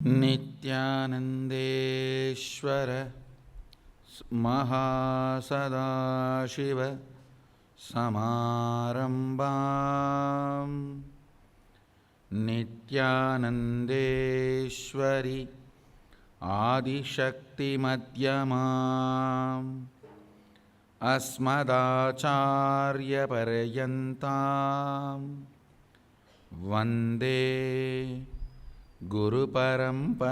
नित्यानन्देश्वर महासदाशिव समारम्भां नित्यानन्देश्वरि आदिशक्तिमध्यमाम् अस्मदाचार्यपर्यन्तां वन्दे गुरुपरम्पराम्.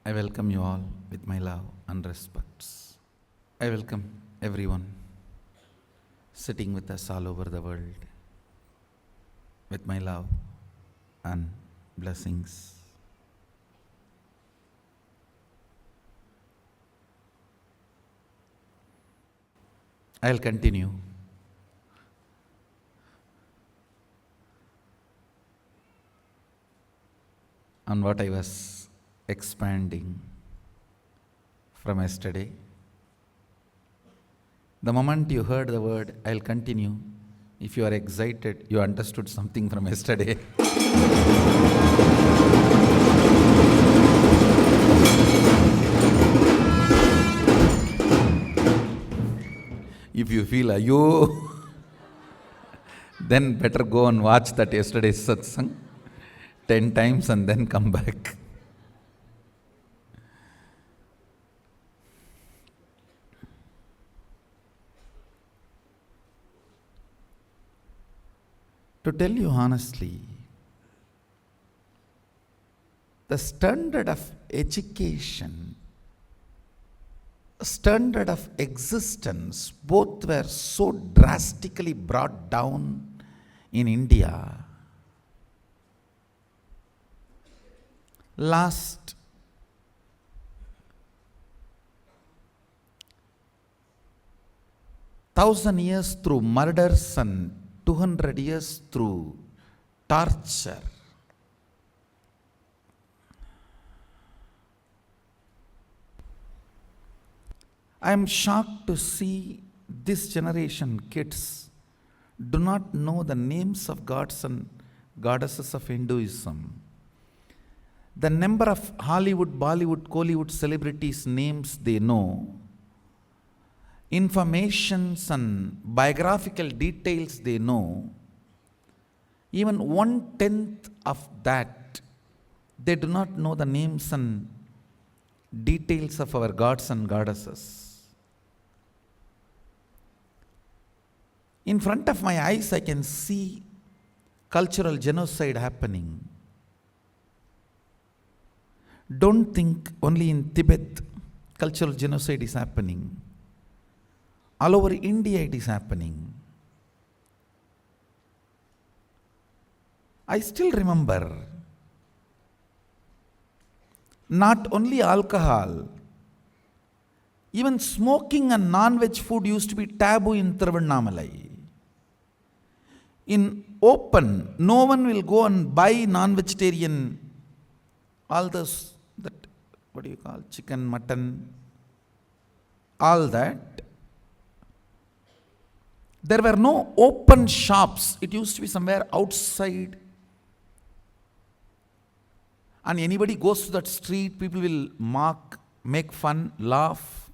I welcome you all with my love and respects. I welcome everyone sitting with us all over the world with my love and blessings. I'll continue on what I was expanding from yesterday. The moment you heard the word, I'll continue. If you are excited, you understood something from yesterday. If you feel ayo, then better go and watch that yesterday's satsang 10 times and then come back. To tell you honestly, the standard of education, standard of existence, both were so drastically brought down in India. Last 1,000 years through murders and 200 years through torture. I am shocked to see this generation kids do not know the names of gods and goddesses of Hinduism. The number of Hollywood, Bollywood, Kollywood celebrities' names they know, informations and biographical details they know, even 1/10 of that, they do not know the names and details of our gods and goddesses. In front of my eyes, I can see cultural genocide happening. Don't think only in Tibet cultural genocide is happening. All over India it is happening. I still remember, not only alcohol, even smoking and non-veg food used to be taboo in Tiruvannamalai. In open, no one will go and buy non-vegetarian, all those, that, what do you call, chicken, mutton, all that. There were no open shops. It used to be somewhere outside. And anybody goes to that street, people will mock, make fun, laugh.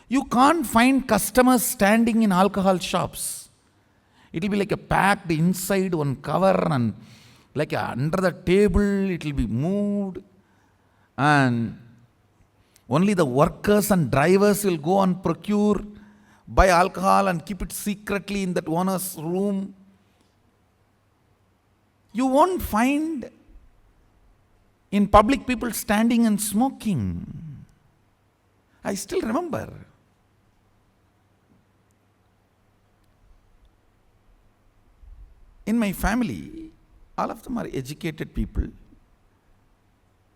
You can't find customers standing in alcohol shops. It will be like a packed inside one cover and like under the table it will be moved. And only the workers and drivers will go and procure, buy alcohol and keep it secretly in that owner's room. You won't find in public people standing and smoking. I still remember. In my family, all of them are educated people.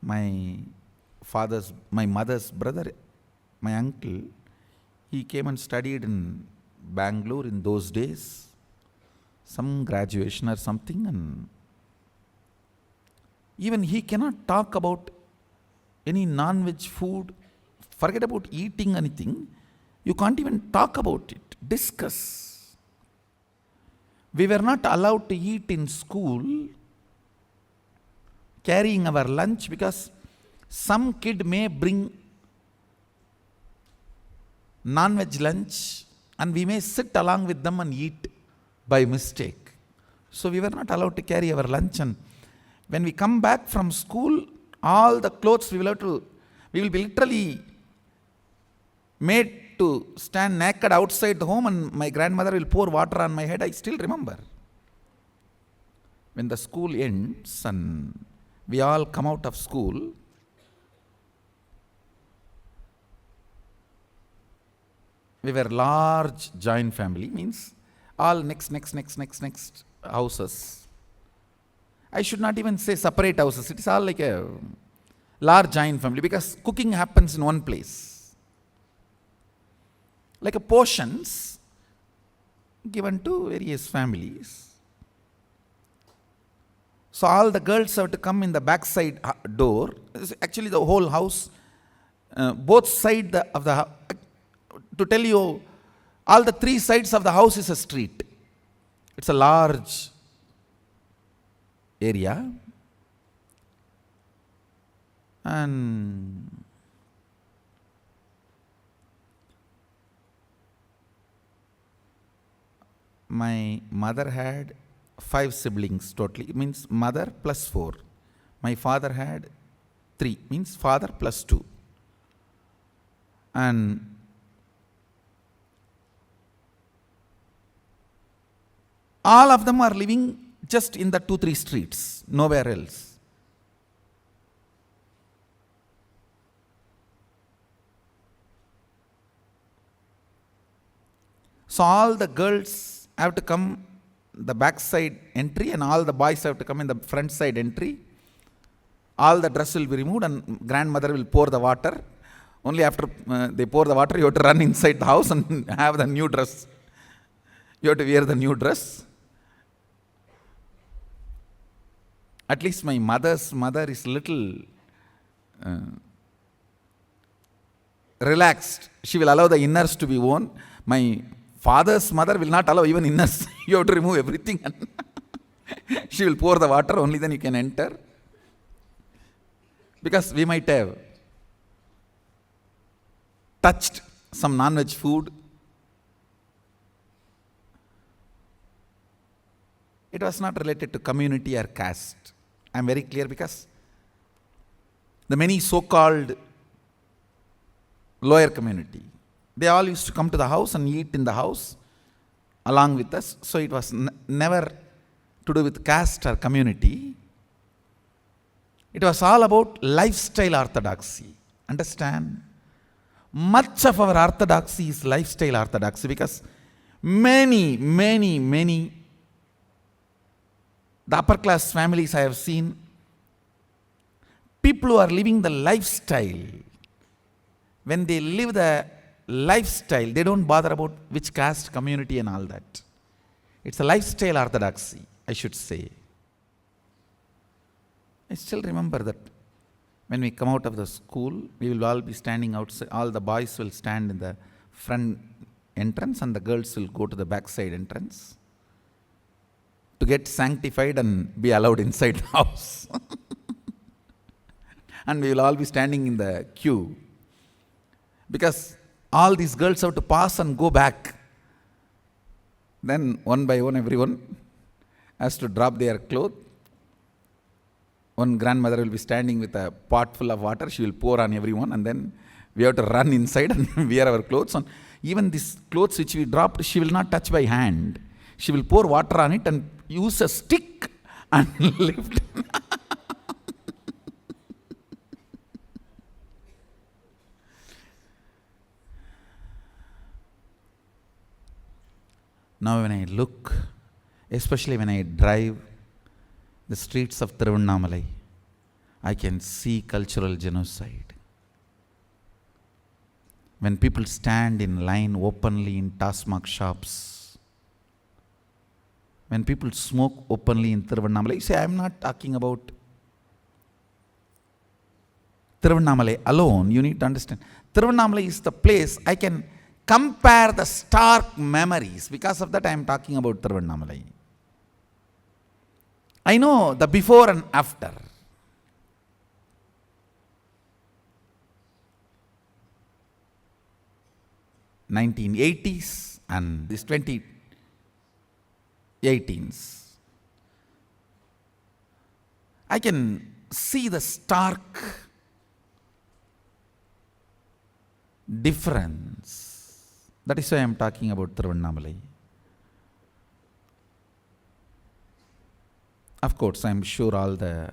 My mother's brother, my uncle, he came and studied in Bangalore in those days, some graduation or something, and even he cannot talk about any non-veg food, forget about eating anything. You can't even talk about it, discuss. We were not allowed to eat in school, carrying our lunch, because some kid may bring non-veg lunch and we may sit along with them and eat by mistake. So we were not allowed to carry our lunch, and when we come back from school, all the clothes we will be literally made to stand naked outside the home, and my grandmother will pour water on my head. I still remember. When the school ends and we all come out of school, we were large joint family, means all next houses. I should not even say separate houses. It is all like a large joint family, because cooking happens in one place. Like a portions given to various families. So all the girls have to come in the backside door. Actually the whole house, both sides of the house. To tell you, all the three sides of the house is a street. It's a large area. And my mother had 5 siblings totally. It means mother plus 4. My father had 3, means father plus 2. And all of them are living just in the 2-3 streets, nowhere else. So all the girls have to come the backside entry, and all the boys have to come in the front side entry. All the dress will be removed, and grandmother will pour the water. Only after they pour the water, you have to run inside the house and have the new dress. You have to wear the new dress. At least my mother's mother is little relaxed. She will allow the inners to be worn. My father's mother will not allow even inners. You have to remove everything. And she will pour the water, only then you can enter. Because we might have touched some non-veg food. It was not related to community or caste. I am very clear, because the many so-called lower community, they all used to come to the house and eat in the house along with us. So it was never to do with caste or community. It was all about lifestyle orthodoxy. Understand? Much of our orthodoxy is lifestyle orthodoxy, because many the upper class families I have seen, people who are living the lifestyle, when they live the lifestyle, they don't bother about which caste, community and all that. It's a lifestyle orthodoxy, I should say. I still remember that when we come out of the school, we will all be standing outside. All the boys will stand in the front entrance, and the girls will go to the backside entrance to get sanctified and be allowed inside the house. And we will all be standing in the queue, because all these girls have to pass and go back. Then one by one, everyone has to drop their clothes. One grandmother will be standing with a pot full of water. She will pour on everyone, and then we have to run inside and wear our clothes. And even these clothes which we dropped, she will not touch by hand. She will pour water on it and use a stick and lift. Now when I look, especially when I drive the streets of Thiruvannamalai, I can see cultural genocide. When people stand in line openly in Tasmak shops, when people smoke openly in Thiruvannamalai, you say, I am not talking about Tiruvannamalai alone, you need to understand. Tiruvannamalai is the place I can compare the stark memories. Because of that, I am talking about Tiruvannamalai. I know the before and after. (1980s) and this 2018s. I can see the stark difference. That is why I am talking about Tiruvannamalai. Of course, I am sure all the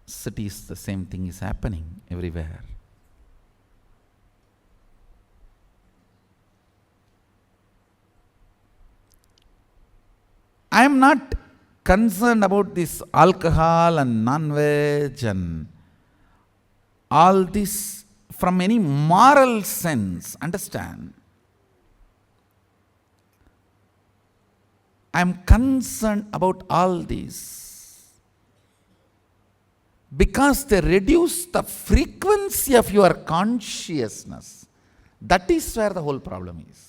cities, the same thing is happening everywhere. I am not concerned about this alcohol and non-veg and all this from any moral sense. Understand? I am concerned about all this because they reduce the frequency of your consciousness. That is where the whole problem is.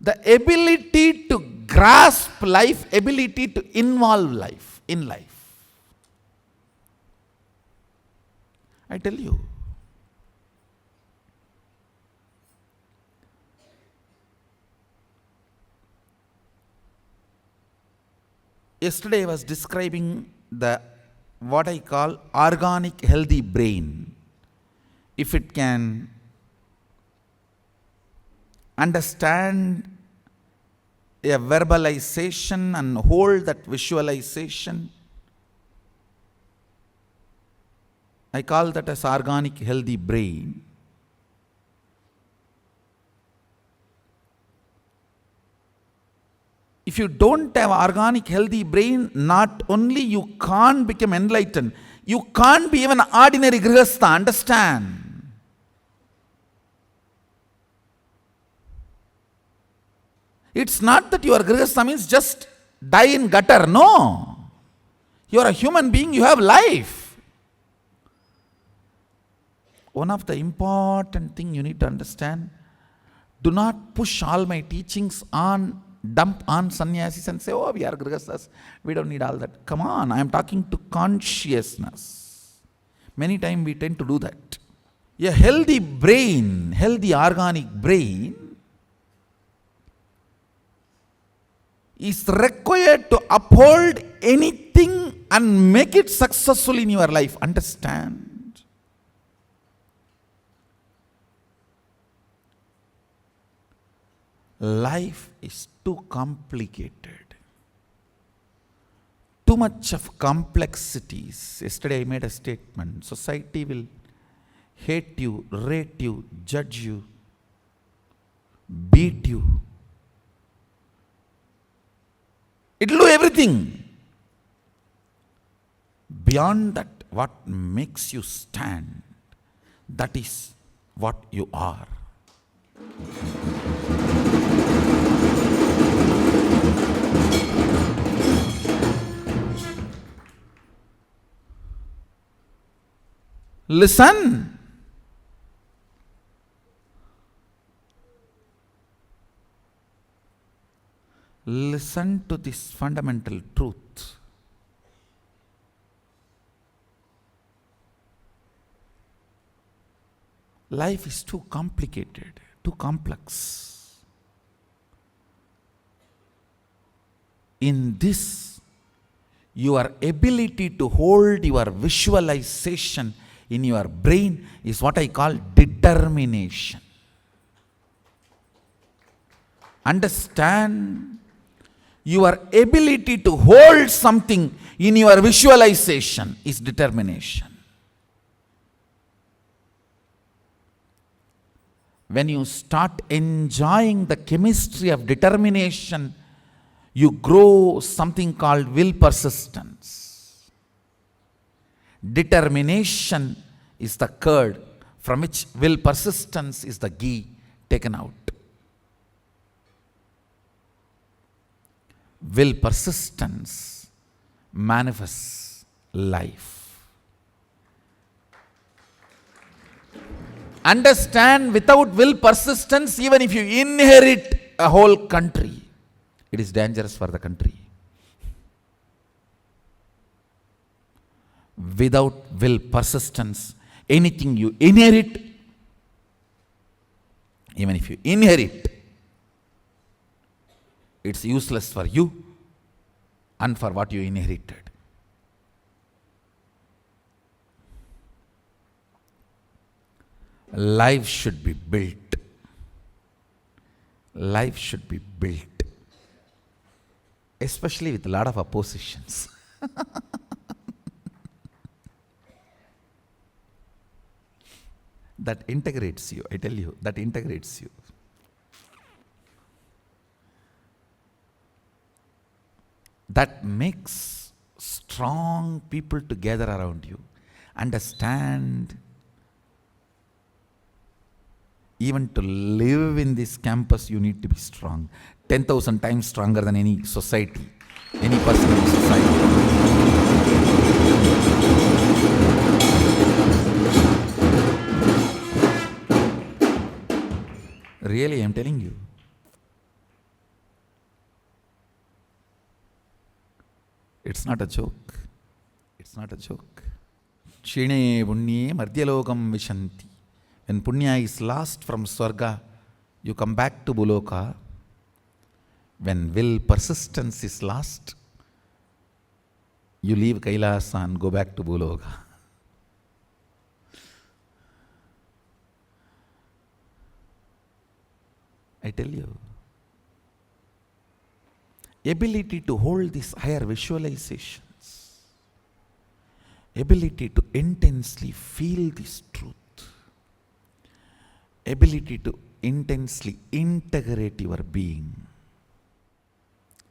The ability to grasp life, ability to involve life in life. I tell you. Yesterday I was describing the what I call organic healthy brain. If it can understand a verbalization and hold that visualization, I call that as organic healthy brain. If you don't have organic healthy brain, not only you can't become enlightened, you can't be even ordinary grihastha, understand? It's not that your grihastha means just die in gutter. No. You are a human being, you have life. One of the important things you need to understand, do not push all my teachings on, dump on sannyasis and say, oh, we are grihasthas, we don't need all that. Come on, I am talking to consciousness. Many times we tend to do that. A healthy brain, healthy organic brain, is required to uphold anything and make it successful in your life. Understand? Life is too complicated. Too much of complexities. Yesterday I made a statement. Society will hate you, rate you, judge you, beat you. It will do everything. Beyond that, what makes you stand, that is what you are. Listen. Listen to this fundamental truth. Life is too complicated, too complex. In this, your ability to hold your visualization in your brain is what I call determination. Understand? Your ability to hold something in your visualization is determination. When you start enjoying the chemistry of determination, you grow something called will persistence. Determination is the curd from which will persistence is the ghee taken out. Will persistence manifests life. Understand, without will persistence, even if you inherit a whole country, it is dangerous for the country. Without will persistence, anything you inherit, even if you inherit, it's useless for you and for what you inherited. Life should be built. Life should be built. Especially with a lot of oppositions. That integrates you, I tell you, that integrates you. That makes strong people to gather around you. Understand, even to live in this campus, you need to be strong. 10,000 times stronger than any society, any person in society. Really, I am telling you. It's not a joke. It's not a joke. Shine punnye madhyalokam vishanti. When punya is lost from Swarga, you come back to Buloka. When will persistence is lost, you leave Kailasa and go back to Buloka. I tell you. Ability to hold these higher visualizations. Ability to intensely feel this truth. Ability to intensely integrate your being.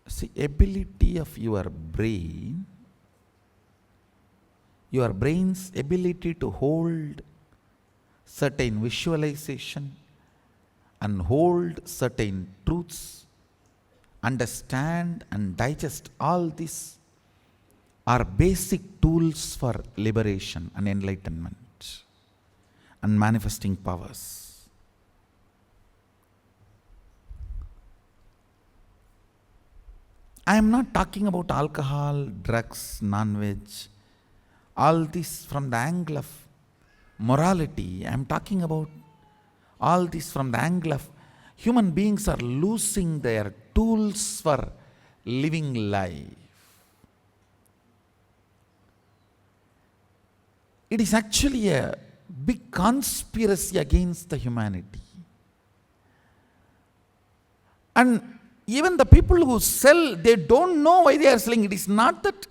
See, ability of your brain's ability to hold certain visualization and hold certain truths, understand and digest all this are basic tools for liberation and enlightenment and manifesting powers. I am not talking about alcohol, drugs, non-veg, all this from the angle of morality. I am talking about all this from the angle of human beings are losing their tools for living life. It is actually a big conspiracy against the humanity. And even the people who sell, they don't know why they are selling. It is not that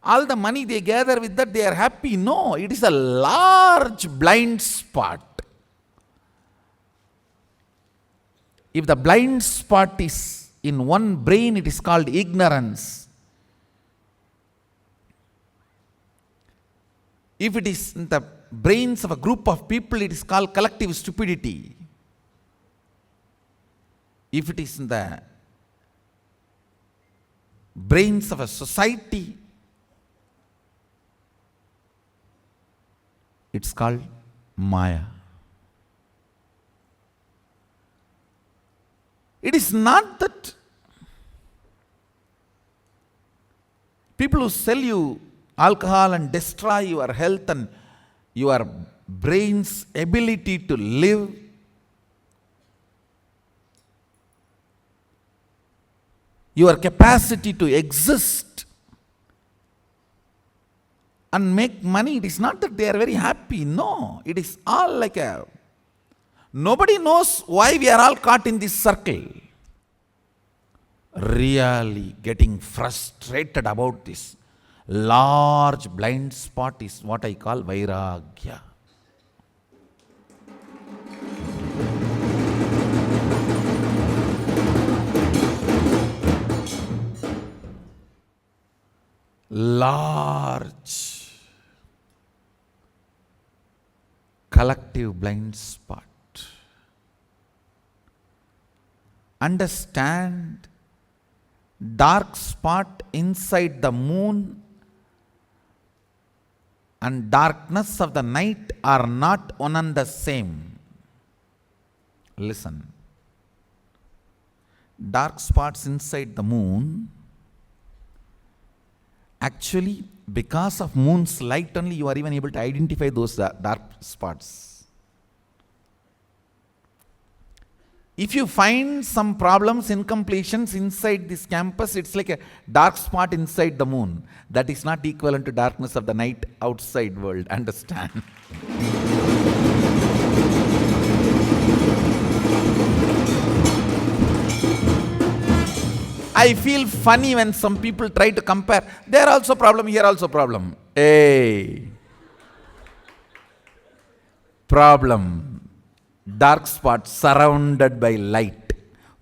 all the money they gather with that they are happy. No, it is a large blind spot. If the blind spot is in one brain, it is called ignorance. If it is in the brains of a group of people, it is called collective stupidity. If it is in the brains of a society, it's called Maya. It is not that people who sell you alcohol and destroy your health and your brain's ability to live, your capacity to exist and make money. It is not that they are very happy. No, it is all like a... Nobody knows why we are all caught in this circle. Really getting frustrated about this large blind spot is what I call Vairagya. Large collective blind spot. Understand dark spot inside the moon and darkness of the night are not one and the same. Listen. Dark spots inside the moon, actually, because of moon's light only, you are even able to identify those dark spots. If you find some problems, incompletions inside this campus, it's like a dark spot inside the moon. That is not equivalent to darkness of the night outside world. Understand? I feel funny when some people try to compare. There also problem, here also problem. Hey. Problem. Dark spot surrounded by light.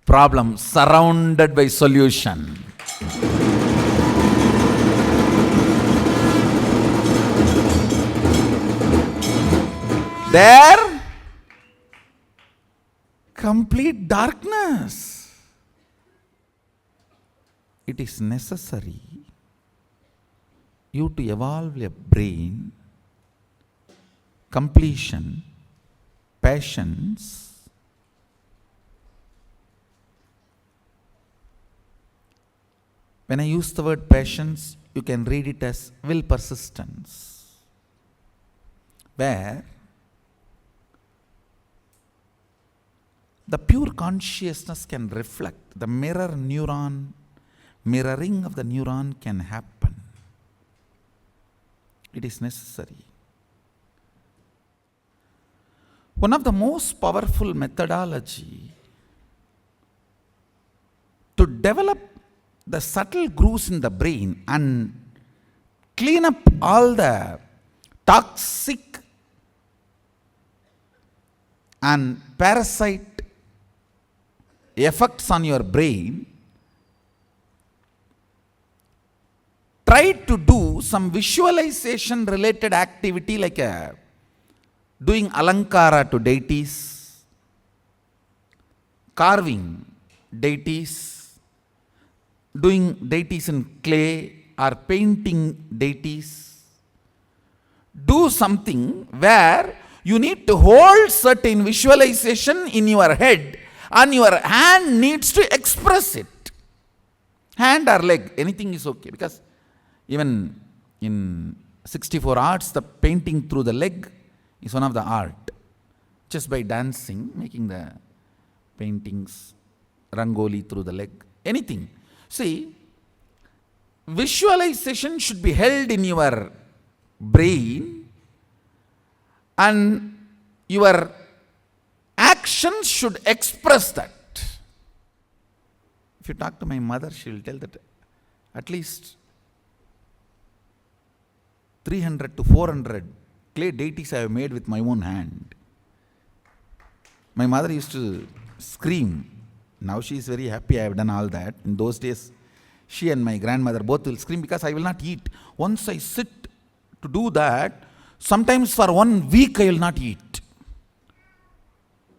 Problem surrounded by solution. There, complete darkness. It is necessary you to evolve a brain, completion, patience, when I use the word patience, you can read it as will persistence, where the pure consciousness can reflect, the mirroring of the neuron can happen. It is necessary. One of the most powerful methodology to develop the subtle grooves in the brain and clean up all the toxic and parasite effects on your brain, try to do some visualization related activity like doing alankara to deities, carving deities, doing deities in clay or painting deities. Do something where you need to hold certain visualization in your head and your hand needs to express it. Hand or leg, anything is okay, because even in 64 arts, the painting through the leg is one of the art. Just by dancing, making the paintings, rangoli through the leg, anything. See, visualization should be held in your brain and your actions should express that. If you talk to my mother, she will tell that at least 300 to 400 clay deities I have made with my own hand. My mother used to scream. Now she is very happy I have done all that. In those days, she and my grandmother both will scream because I will not eat. Once I sit to do that, sometimes for 1 week I will not eat.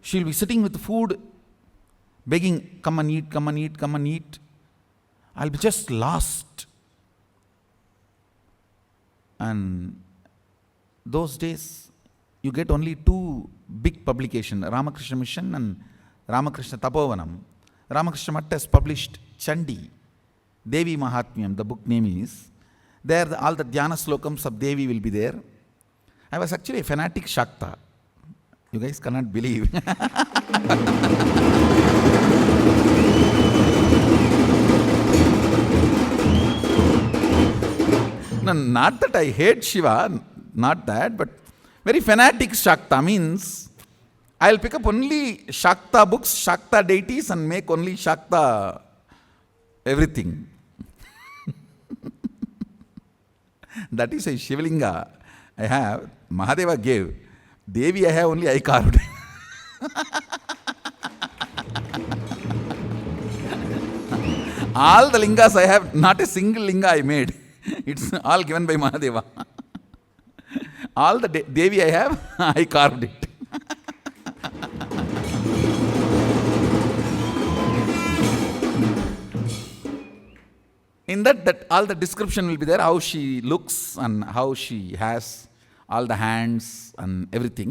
She will be sitting with food, begging, come and eat, come and eat, come and eat. I'll be just lost. And those days, you get only 2 big publications, Ramakrishna Mission and Ramakrishna Tapovanam. Ramakrishna Math has published Chandi, Devi Mahatmyam, the book name is. There all the Dhyana slokams of Devi will be there. I was actually a fanatic Shakta. You guys cannot believe. No, not that I hate Shiva, not that, but very fanatic Shakta means I'll pick up only Shakta books, Shakta deities and make only Shakta everything. That is a Shivalinga I have, Mahadeva gave. Devi I have only I carved. All the lingas I have, not a single linga I made. It's all given by Mahadeva. All the Devi I have, I carved it. In that all the description will be there, how she looks and how she has all the hands and everything.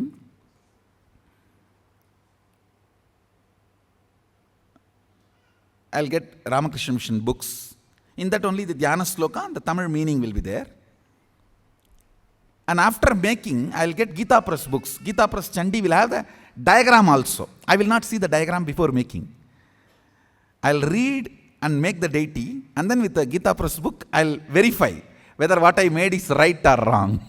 I'll get Ramakrishna Mission books. In that only the Dhyana Sloka and the Tamil meaning will be there. And after making, I'll get Gita Press books. Gita Press Chandi will have the diagram also. I will not see the diagram before making. I'll read and make the deity, and then with the Gita Press book, I'll verify whether what I made is right or wrong.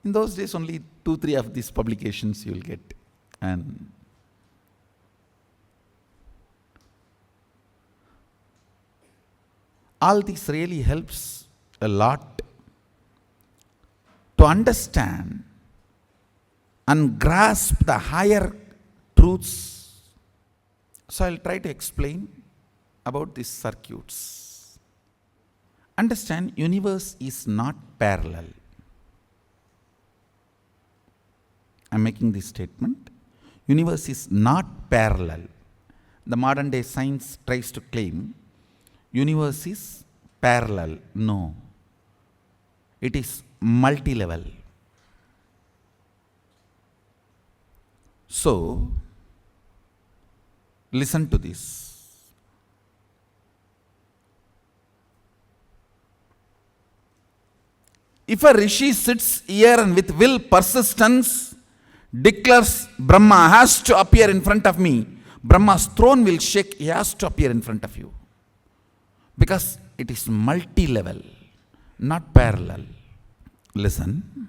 In those days, only 2-3 of these publications you will get. And all this really helps a lot to understand and grasp the higher truths. So I'll try to explain about these circuits. Understand, universe is not parallel. I'm making this statement. Universe is not parallel. The modern day science tries to claim universe is parallel. No. It is multi-level. So, listen to this. If a rishi sits here and with will persistence declares Brahma has to appear in front of me, Brahma's throne will shake, he has to appear in front of you. Because it is multi-level, not parallel. Listen.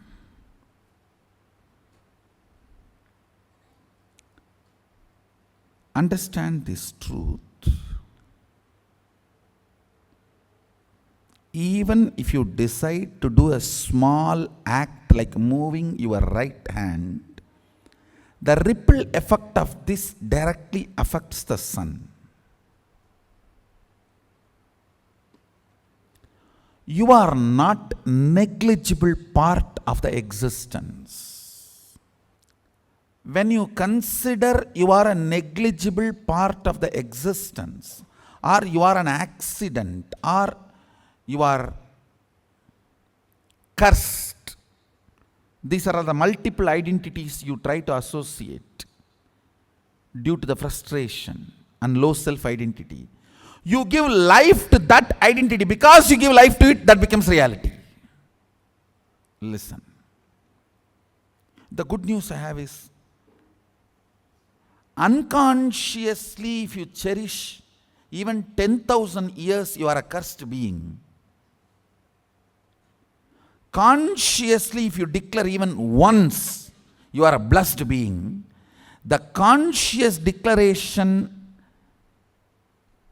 Understand this truth. Even if you decide to do a small act like moving your right hand, the ripple effect of this directly affects the sun. You are not negligible part of the existence. When you consider you are a negligible part of the existence, or you are an accident, or you are cursed, these are the multiple identities you try to associate due to the frustration and low self-identity. You give life to that identity. Because you give life to it, that becomes reality. Listen. The good news I have is, unconsciously if you cherish even 10,000 years, you are a cursed being. Consciously if you declare even once, you are a blessed being. The conscious declaration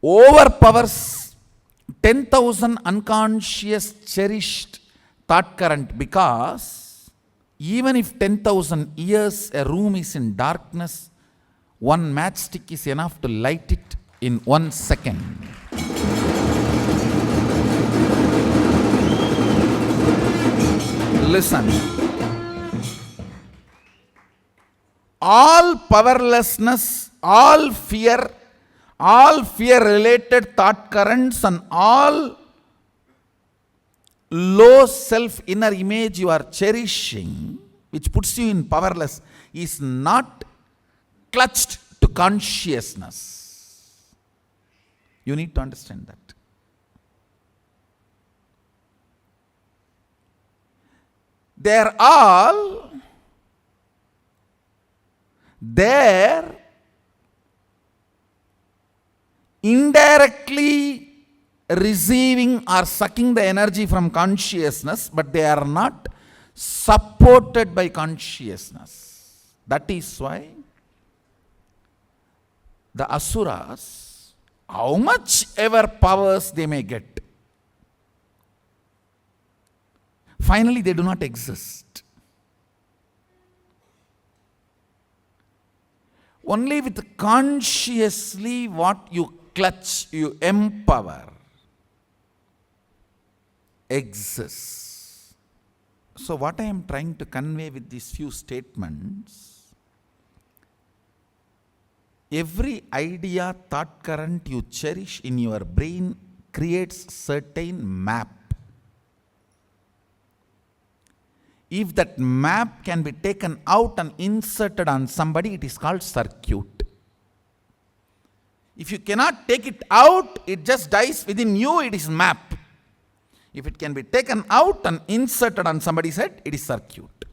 overpowers 10,000 unconscious cherished thought current, because even if 10,000 years a room is in darkness, one matchstick is enough to light it in 1 second. Listen. All powerlessness, all fear related thought currents, and all low self inner image you are cherishing, which puts you in powerless, is not clutched to consciousness. You need to understand that. They're all there indirectly receiving or sucking the energy from consciousness, but they are not supported by consciousness. That is why the asuras, how much ever powers they may get, finally they do not exist. Only with consciously what you clutch, you empower, exists. So what I am trying to convey with these few statements, Every idea, thought current you cherish in your brain creates certain map. If that map can be taken out and inserted on somebody, it is called circuit. If you cannot take it out, it just dies within you, it is map. If it can be taken out and inserted on somebody's head, it is circuit.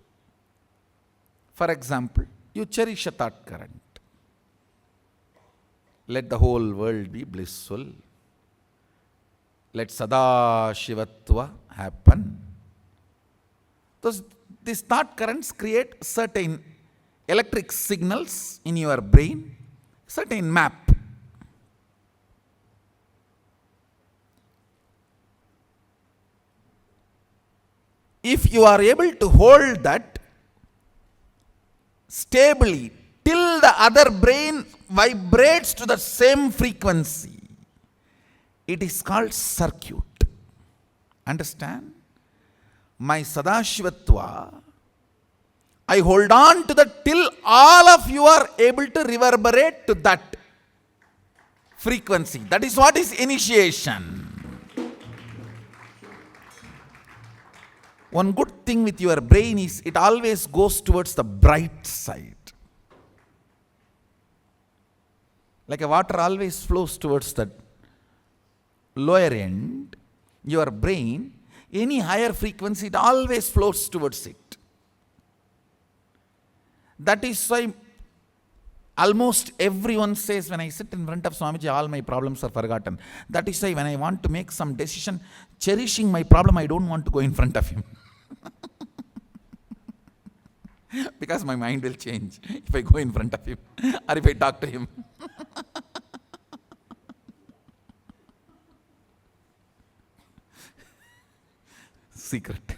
For example, you cherish a thought current. Let the whole world be blissful. Let Sadashivatva happen. These thought currents create certain electric signals in your brain, certain map. If you are able to hold that stably till the other brain vibrates to the same frequency, it is called circuit. Understand? My Sadashivatva, I hold on to that till all of you are able to reverberate to that frequency. That is what is initiation. One good thing with your brain is it always goes towards the bright side. Like a water always flows towards the lower end, your brain, any higher frequency, it always flows towards it. That is why almost everyone says, when I sit in front of Swamiji, all my problems are forgotten. That is why when I want to make some decision, cherishing my problem, I don't want to go in front of him. Because my mind will change if I go in front of him or if I talk to him. Secret.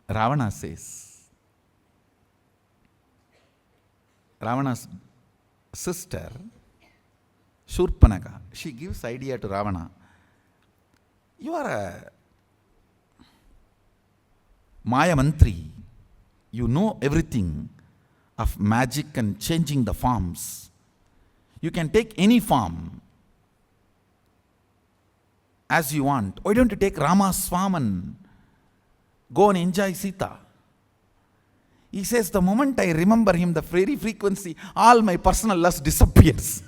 Ravana says, Ravana's sister, Shurpanaka, she gives idea to Ravana. You are a Maya Mantri. You know everything of magic and changing the forms. You can take any form as you want. Why don't you take Rama's form and go and enjoy Sita? He says, the moment I remember him, the very frequency, all my personal lust disappears.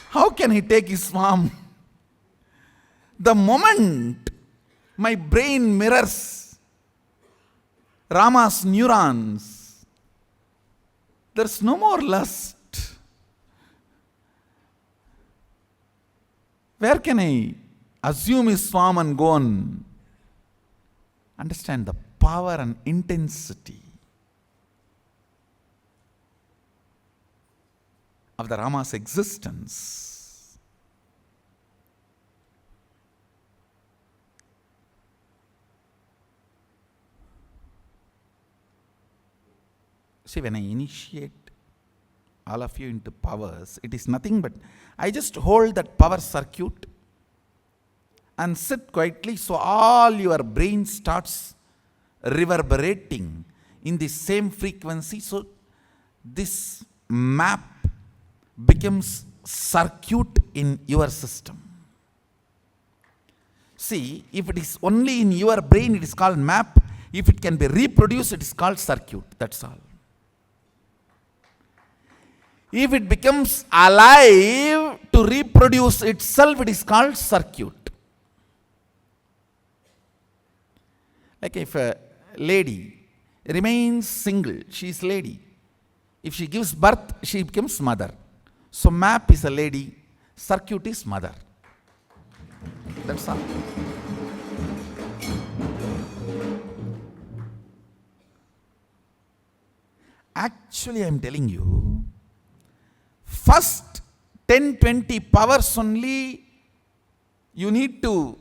How can he take his form? The moment my brain mirrors Rama's neurons, there's no more lust. Where can I assume his form and go on? Understand the power and intensity of the Rama's existence. See, when I initiate all of you into powers, it is nothing but I just hold that power circuit and sit quietly, so all your brain starts reverberating in the same frequency. So this map becomes circuit in your system. See, if it is only in your brain, it is called map. If it can be reproduced, it is called circuit. That's all. If it becomes alive to reproduce itself, it is called circuit. Like if a lady remains single, she is lady. If she gives birth, she becomes mother. So map is a lady, circuit is mother. That's all. Actually, I am telling you, first 10-20 powers only, you need to,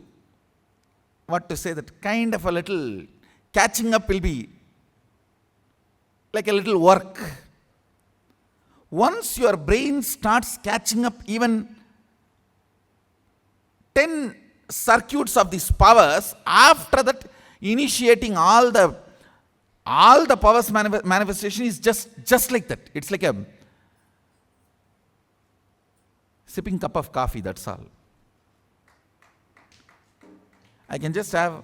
that kind of a little catching up will be like a little work. Once your brain starts catching up even 10 circuits of these powers, after that initiating all the powers manifestation is just like that. It's like a sipping cup of coffee, that's all. I can just have,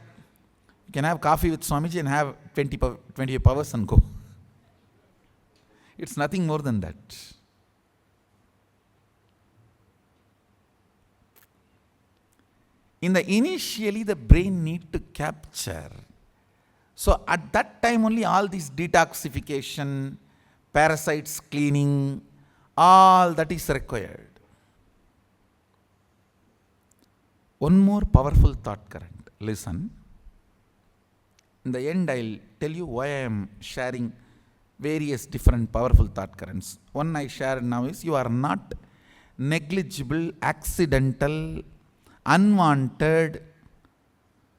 you can have coffee with Swamiji and have 20 powers and go. It's nothing more than that. Initially the brain need to capture. So at that time only all this detoxification, parasites cleaning, all that is required. One more powerful thought current. Listen. In the end, I'll tell you why I am sharing various different powerful thought currents. One I share now is, you are not negligible, accidental, unwanted,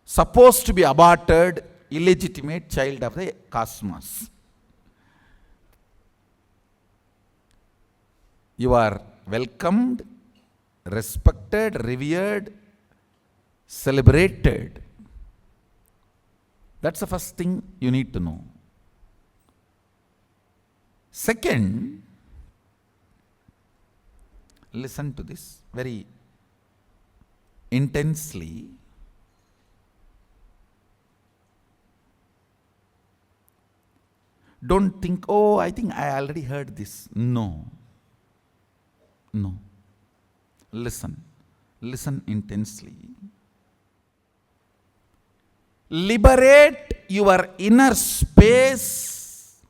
supposed to be aborted, illegitimate child of the cosmos. You are welcomed, respected, revered, celebrated. That's the first thing you need to know. Second, listen to this very intensely. Don't think, oh, I think I already heard this. No. Listen intensely. Liberate your inner space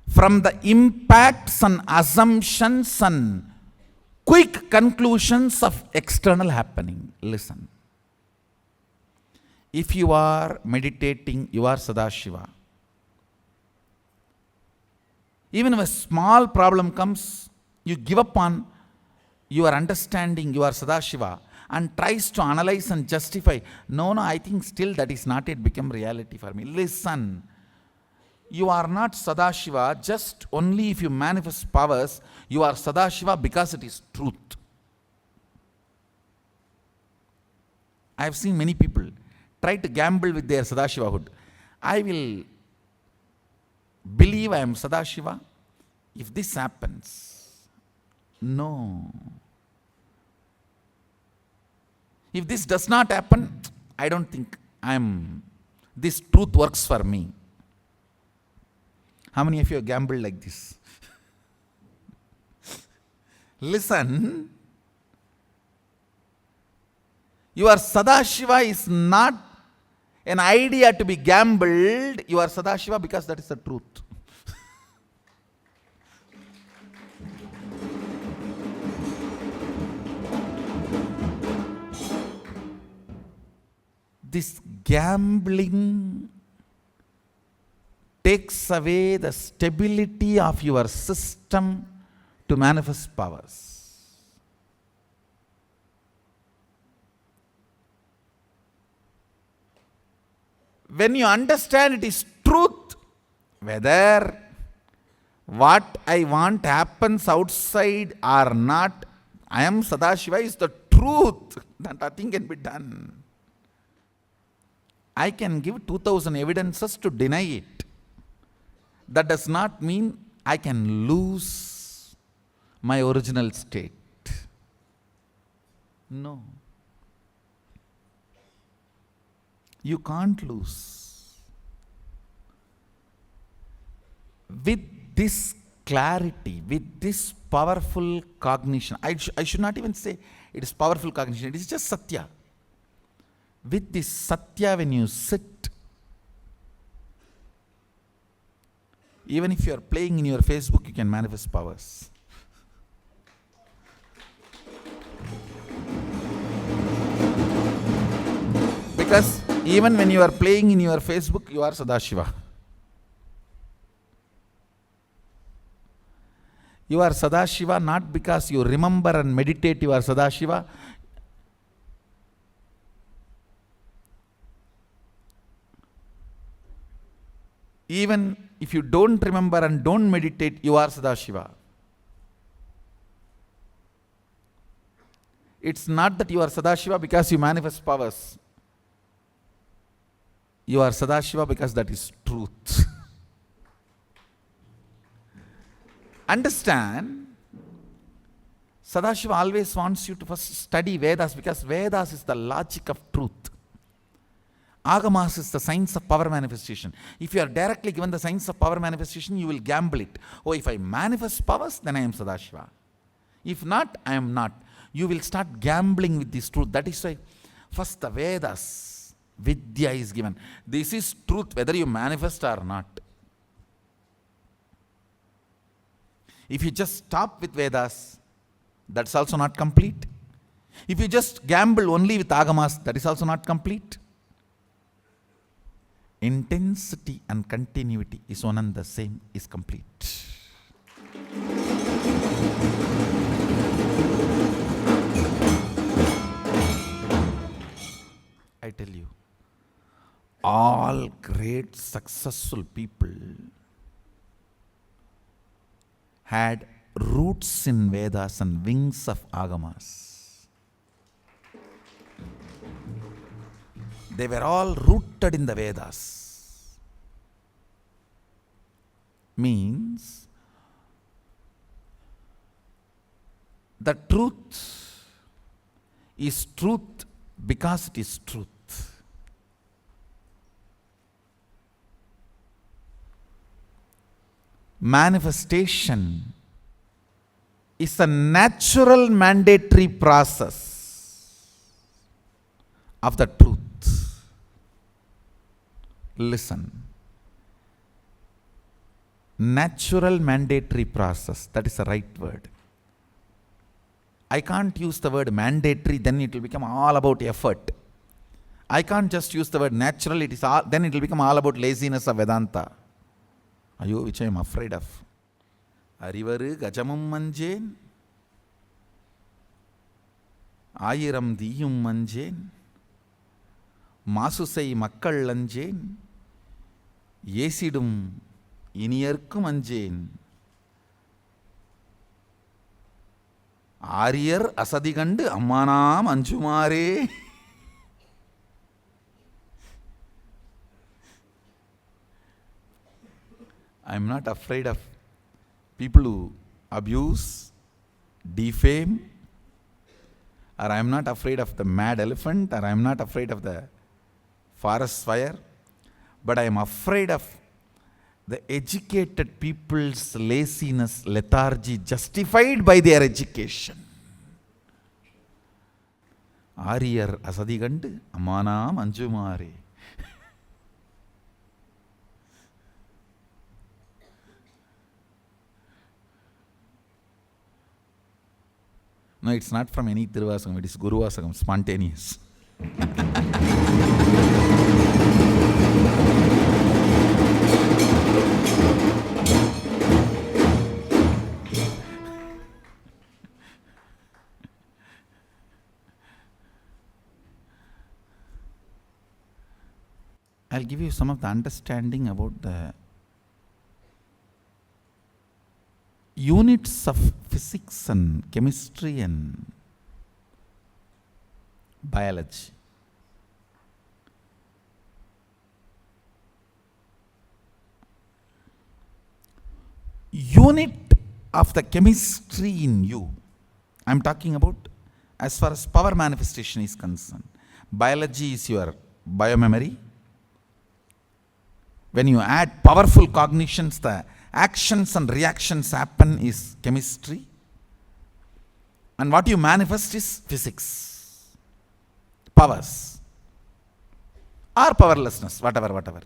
from the impacts and assumptions and quick conclusions of external happening. Listen. If you are meditating, you are Sadashiva. Even if a small problem comes, you give up on your understanding, you are Sadashiva, and tries to analyze and justify. No, I think still that is not yet become reality for me. Listen, you are not Sadashiva just only if you manifest powers. You are Sadashiva because it is truth. I have seen many people try to gamble with their Sadashivahood. I will believe I am Sadashiva if this happens. No. If this does not happen, I don't think this truth works for me. How many of you have gambled like this? Listen, your Sadashiva is not an idea to be gambled. You are Sadashiva because that is the truth. This gambling takes away the stability of your system to manifest powers. When you understand it is truth, whether what I want happens outside or not, I am Sadashiva is the truth, that nothing can be done. I can give 2000 evidences to deny it. That does not mean I can lose my original state. No. You can't lose. With this clarity, with this powerful cognition, I should not even say it is powerful cognition, it is just Satya. With this Satya, when you sit, even if you are playing in your Facebook, you can manifest powers. Because even when you are playing in your Facebook, you are Sadashiva. You are Sadashiva not because you remember and meditate, you are Sadashiva. Even if you don't remember and don't meditate, you are Sadashiva. It's not that you are Sadashiva because you manifest powers. You are Sadashiva because that is truth. Understand, Sadashiva always wants you to first study Vedas because Vedas is the logic of truth. Agamas is the science of power manifestation. If you are directly given the science of power manifestation, you will gamble it. Oh, if I manifest powers, then I am Sadashiva. If not, I am not. You will start gambling with this truth. That is why first the Vedas, Vidya is given. This is truth whether you manifest or not. If you just stop with Vedas, that's also not complete. If you just gamble only with Agamas, that is also not complete. Intensity and continuity is one and the same, is complete. I tell you, all great successful people had roots in Vedas and wings of Agamas. They were all rooted in the Vedas. Means the truth is truth because it is truth. Manifestation is a natural mandatory process of the truth. Listen. Natural mandatory process, that is the right word. I can't use the word mandatory, then it will become all about effort. I can't just use the word natural, then it will become all about laziness of Vedanta. Which I am afraid of. Arivaru gajamum manjen, Ayiram diyum manjen, Masusai makkal lanjen, Yesidum iniyarkum anjen, Ariyar asadigandu ammanam anjumare. I am not afraid of people who abuse, defame, or I am not afraid of the mad elephant, or I am not afraid of the forest fire, but I am afraid of the educated people's laziness, lethargy, justified by their education. Ariyar asadigandu ammanam anjumare. No, it's not from any Tiruvasagam, it is Guruvasagam, spontaneous. I'll give you some of the understanding about the units of physics and chemistry and biology. Unit of the chemistry in you, I'm talking about as far as power manifestation is concerned. Biology is your biomemory. When you add powerful cognitions, the actions and reactions happen is chemistry. And what you manifest is physics. Powers. Or powerlessness, whatever.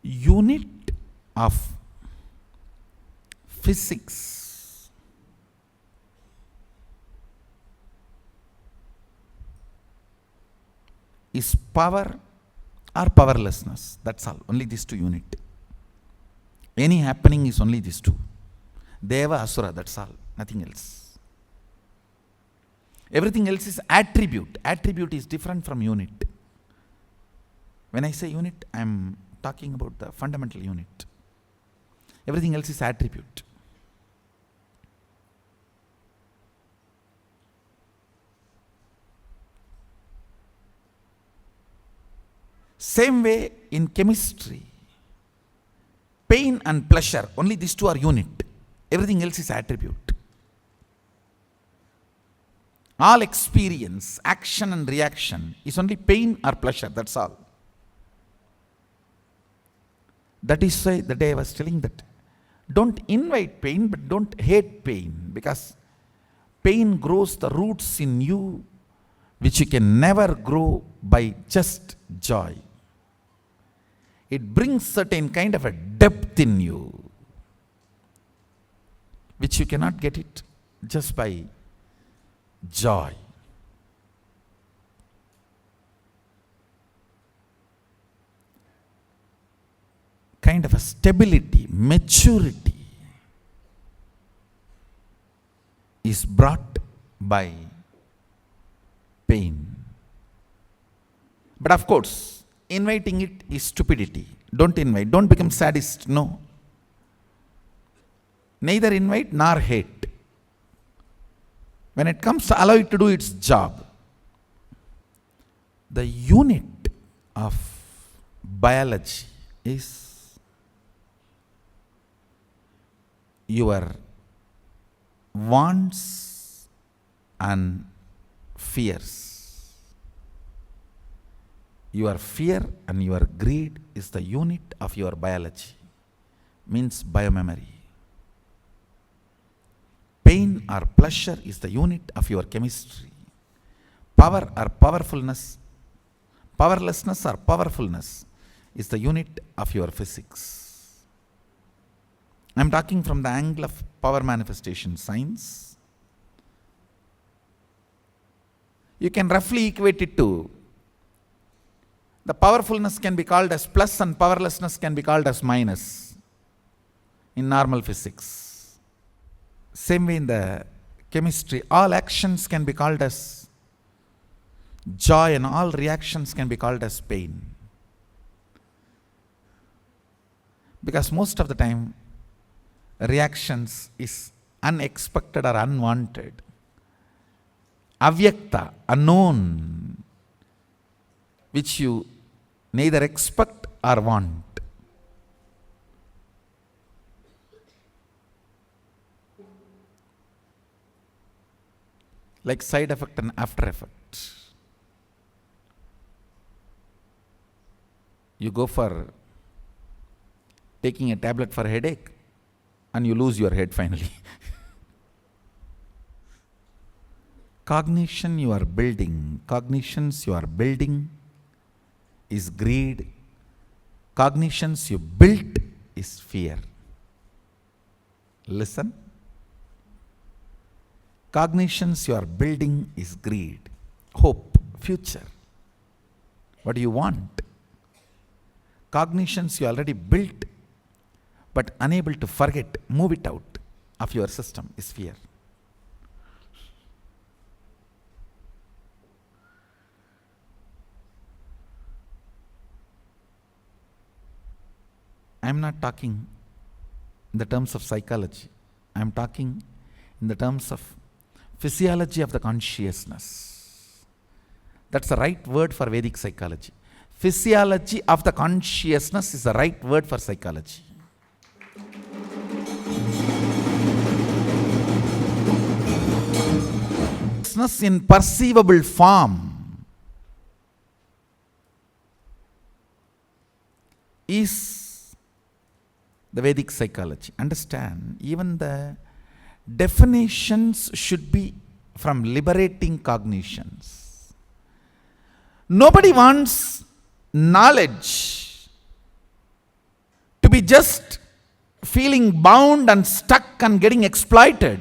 Unit of physics is power or powerlessness. That's all. Only these two unit. Any happening is only these two. Deva, Asura, that's all. Nothing else. Everything else is attribute. Attribute is different from unit. When I say unit, I am talking about the fundamental unit. Everything else is attribute. Same way in chemistry. Pain and pleasure, only these two are unit. Everything else is attribute. All experience, action and reaction is only pain or pleasure, that's all. That is why the day I was telling that don't invite pain, but don't hate pain, because pain grows the roots in you which you can never grow by just joy. It brings certain kind of a depth in you which you cannot get it just by joy. Kind of a stability, maturity is brought by pain. But of course, inviting it is stupidity. Don't invite. Don't become sadist. No. Neither invite nor hate. When it comes to allow it to do its job, the unit of biology is your wants and fears. Your fear and your greed is the unit of your biology, means biomemory. Pain or pleasure is the unit of your chemistry. Power or powerfulness, powerlessness or powerfulness is the unit of your physics. I am talking from the angle of power manifestation science. You can roughly equate it to the powerfulness can be called as plus and powerlessness can be called as minus in normal physics. Same way in the chemistry, all actions can be called as joy and all reactions can be called as pain. Because most of the time, reactions is unexpected or unwanted. Avyakta, unknown, which you neither expect or want. Like side effect and after effect. You go for taking a tablet for headache and you lose your head finally. Cognition you are building, cognitions you are building is greed. Cognitions you built is fear. Listen. Cognitions you are building is greed, hope, future. What do you want? Cognitions you already built but unable to forget, move it out of your system is fear. I am not talking in the terms of psychology. I am talking in the terms of physiology of the consciousness. That's the right word for Vedic psychology. Physiology of the consciousness is the right word for psychology. Consciousness in perceivable form is the Vedic psychology. Understand, even the definitions should be from liberating cognitions. Nobody wants knowledge to be just feeling bound and stuck and getting exploited.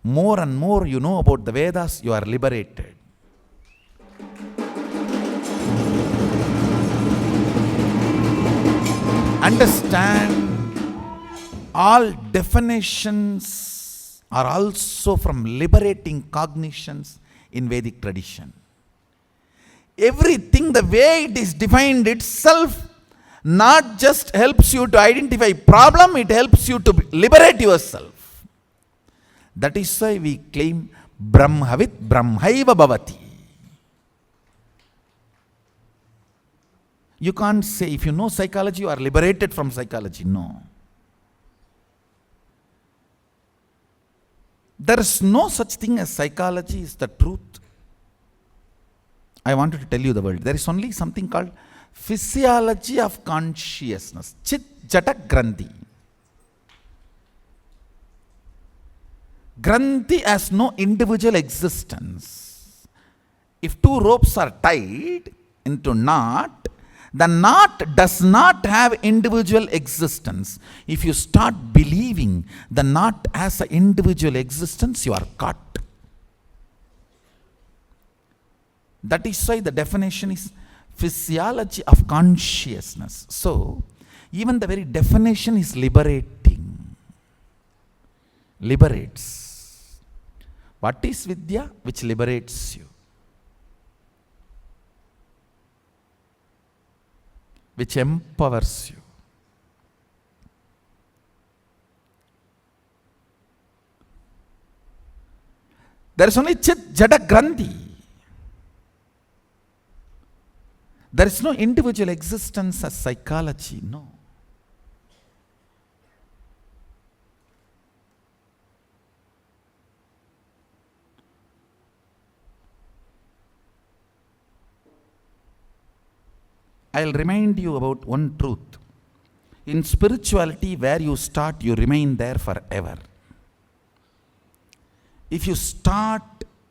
More and more you know about the Vedas, you are liberated. Understand, all definitions are also from liberating cognitions in Vedic tradition. Everything, the way it is defined itself, not just helps you to identify problem, it helps you to liberate yourself. That is why we claim Brahmavit Brahmaiva Bhavati. You can't say, if you know psychology, you are liberated from psychology. No. There is no such thing as psychology is the truth. I wanted to tell you the word. There is only something called physiology of consciousness. Chit Jata Granthi. Granthi has no individual existence. If two ropes are tied into knot, the knot does not have individual existence. If you start believing the knot has an individual existence, you are caught. That is why the definition is physiology of consciousness. So, even the very definition is liberating. Liberates. What is Vidya? Which liberates you. Which empowers you. There is only Chit Jada Granthi. There is no individual existence as psychology, no. I'll remind you about one truth. In spirituality, where you start, you remain there forever. If you start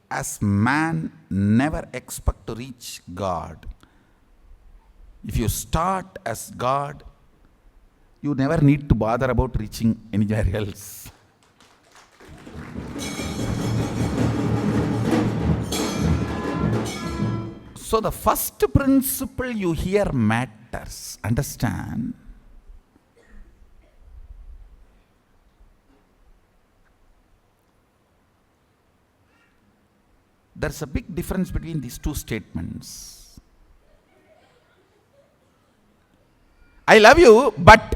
as man, never expect to reach God. If you start as God, you never need to bother about reaching anywhere else. So the first principle you hear matters. Understand? There's a big difference between these two statements. I love you, but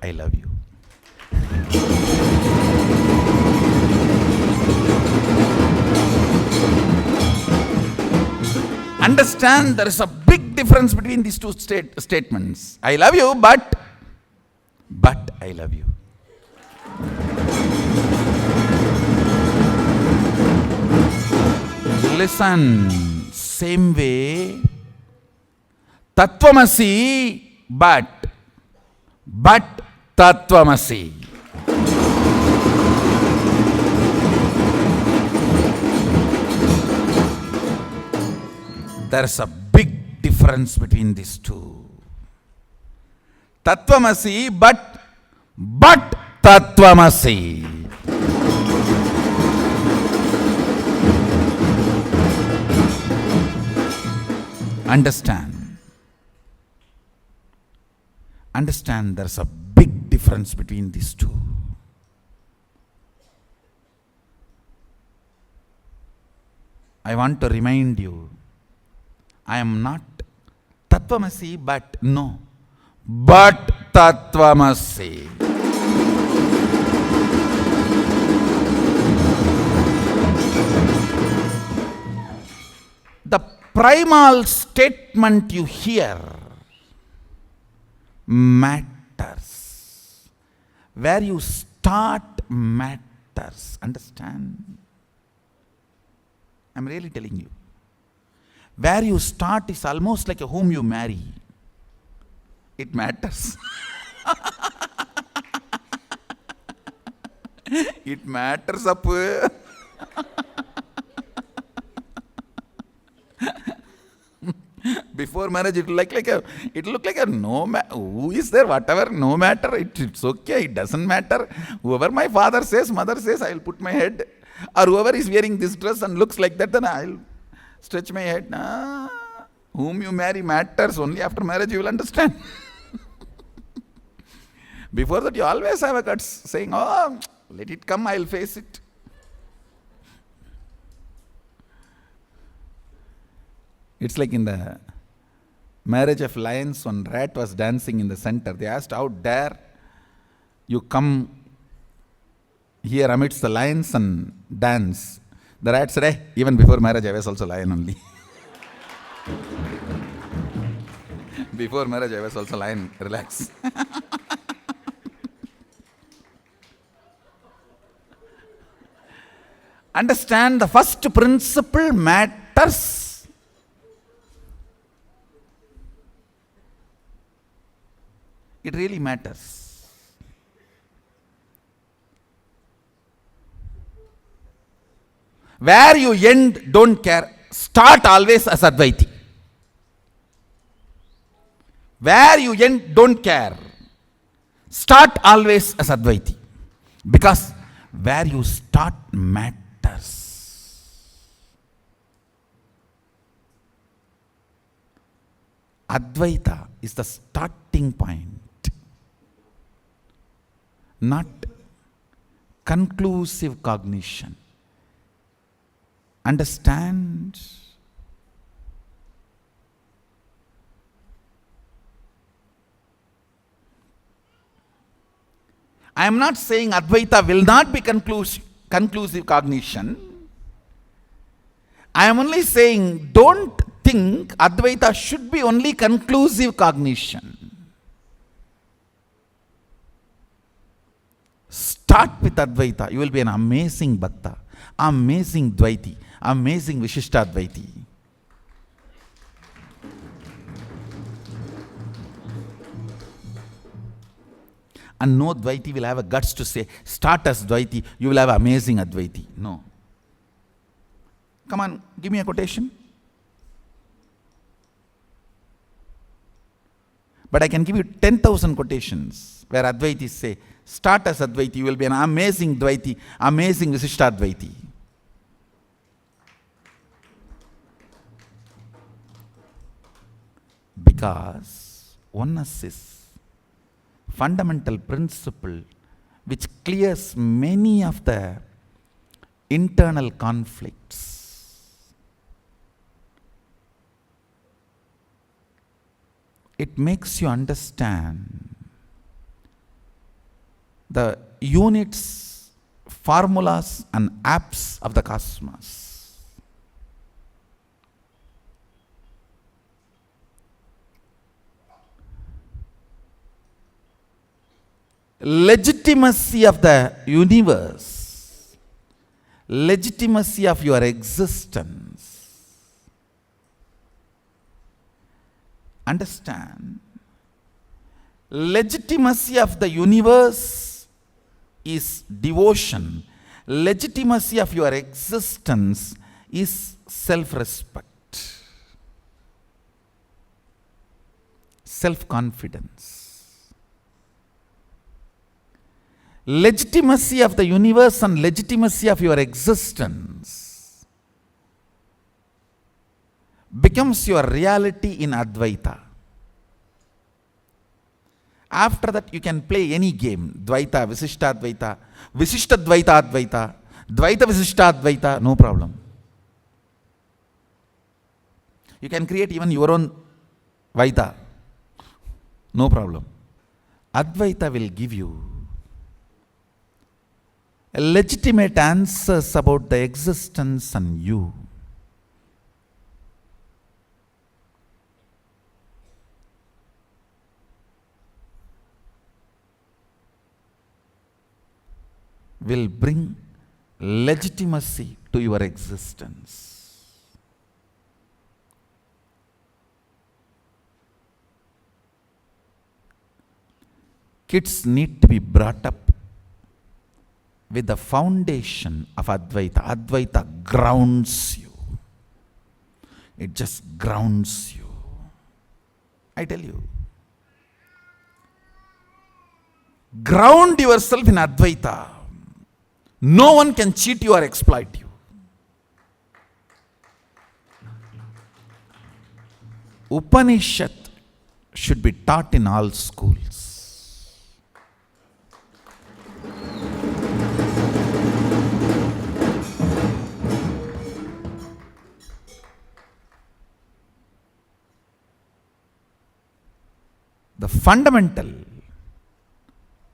I love you. Understand, there is a big difference between these two statements. I love you, but I love you. Listen, same way, Tattvamasi, but Tattvamasi. There is a big difference between these two. Tattvamasi, but Tattvamasi. Understand, there's a big difference between these two. I want to remind you, I am not Tattvamasi, but Tattvamasi. The primal statement you hear matters. Where you start matters. Understand? I'm really telling you. Where you start is almost like whom you marry. It matters. It matters up. Before marriage, it will look like a no matter who is there, whatever, no matter, it's okay, it doesn't matter. Whoever my father says, mother says, I will put my head. Or whoever is wearing this dress and looks like that, then I'll stretch my head. Whom you marry matters. Only after marriage you will understand. Before that, you always have a guts saying, oh, let it come, I'll face it. It's like in the Marriage of lions, one rat was dancing in the center. They asked, how dare you come here amidst the lions and dance? The rat said, hey, even before marriage I was also lion only. Before marriage I was also lion, relax. Understand, the first principle matters. It really matters. Where you end, don't care. Start always as Advaiti. Where you end, don't care. Start always as Advaiti. Because where you start matters. Advaita is the starting point, not conclusive cognition. Understand? I am not saying Advaita will not be conclusive cognition. I am only saying don't think Advaita should be only conclusive cognition. Start with Advaita. You will be an amazing Bhakta, amazing Dvaiti, amazing Vishishtadvaiti. And no Dvaiti will have a guts to say, start as Dvaiti, you will have amazing Advaiti. No. Come on, give me a quotation. But I can give you 10,000 quotations where Advaitis say, start as Advaiti, you will be an amazing Dvaiti, amazing Vishishtadvaiti. Because oneness is fundamental principle which clears many of the internal conflicts. It makes you understand the units, formulas and apps of the cosmos. Legitimacy of the universe, legitimacy of your existence. Understand, legitimacy of the universe is devotion. Legitimacy of your existence is self-respect, self-confidence. Legitimacy of the universe and legitimacy of your existence becomes your reality in Advaita. After that, you can play any game. Dvaita, Visishtadvaita, Visishtadvaita Advaita, Dvaita Visishtadvaita, no problem. You can create even your own Vaita, no problem. Advaita will give you legitimate answers about the existence and you. Will bring legitimacy to your existence. Kids need to be brought up with the foundation of Advaita. Advaita grounds you. It just grounds you. I tell you. Ground yourself in Advaita. No one can cheat you or exploit you. Upanishad should be taught in all schools. fundamental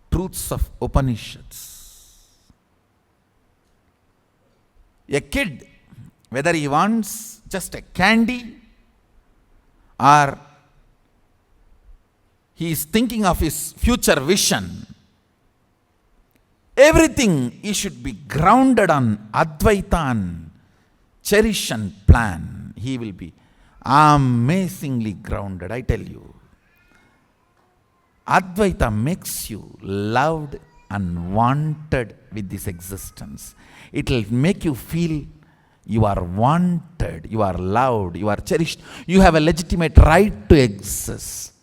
truths of Upanishads. A kid, whether he wants just a candy or he is thinking of his future vision, everything he should be grounded on Advaita and cherish and plan. He will be amazingly grounded, I tell you. Advaita makes you loved and wanted with this existence. It will make you feel you are wanted, you are loved, you are cherished. You have a legitimate right to exist.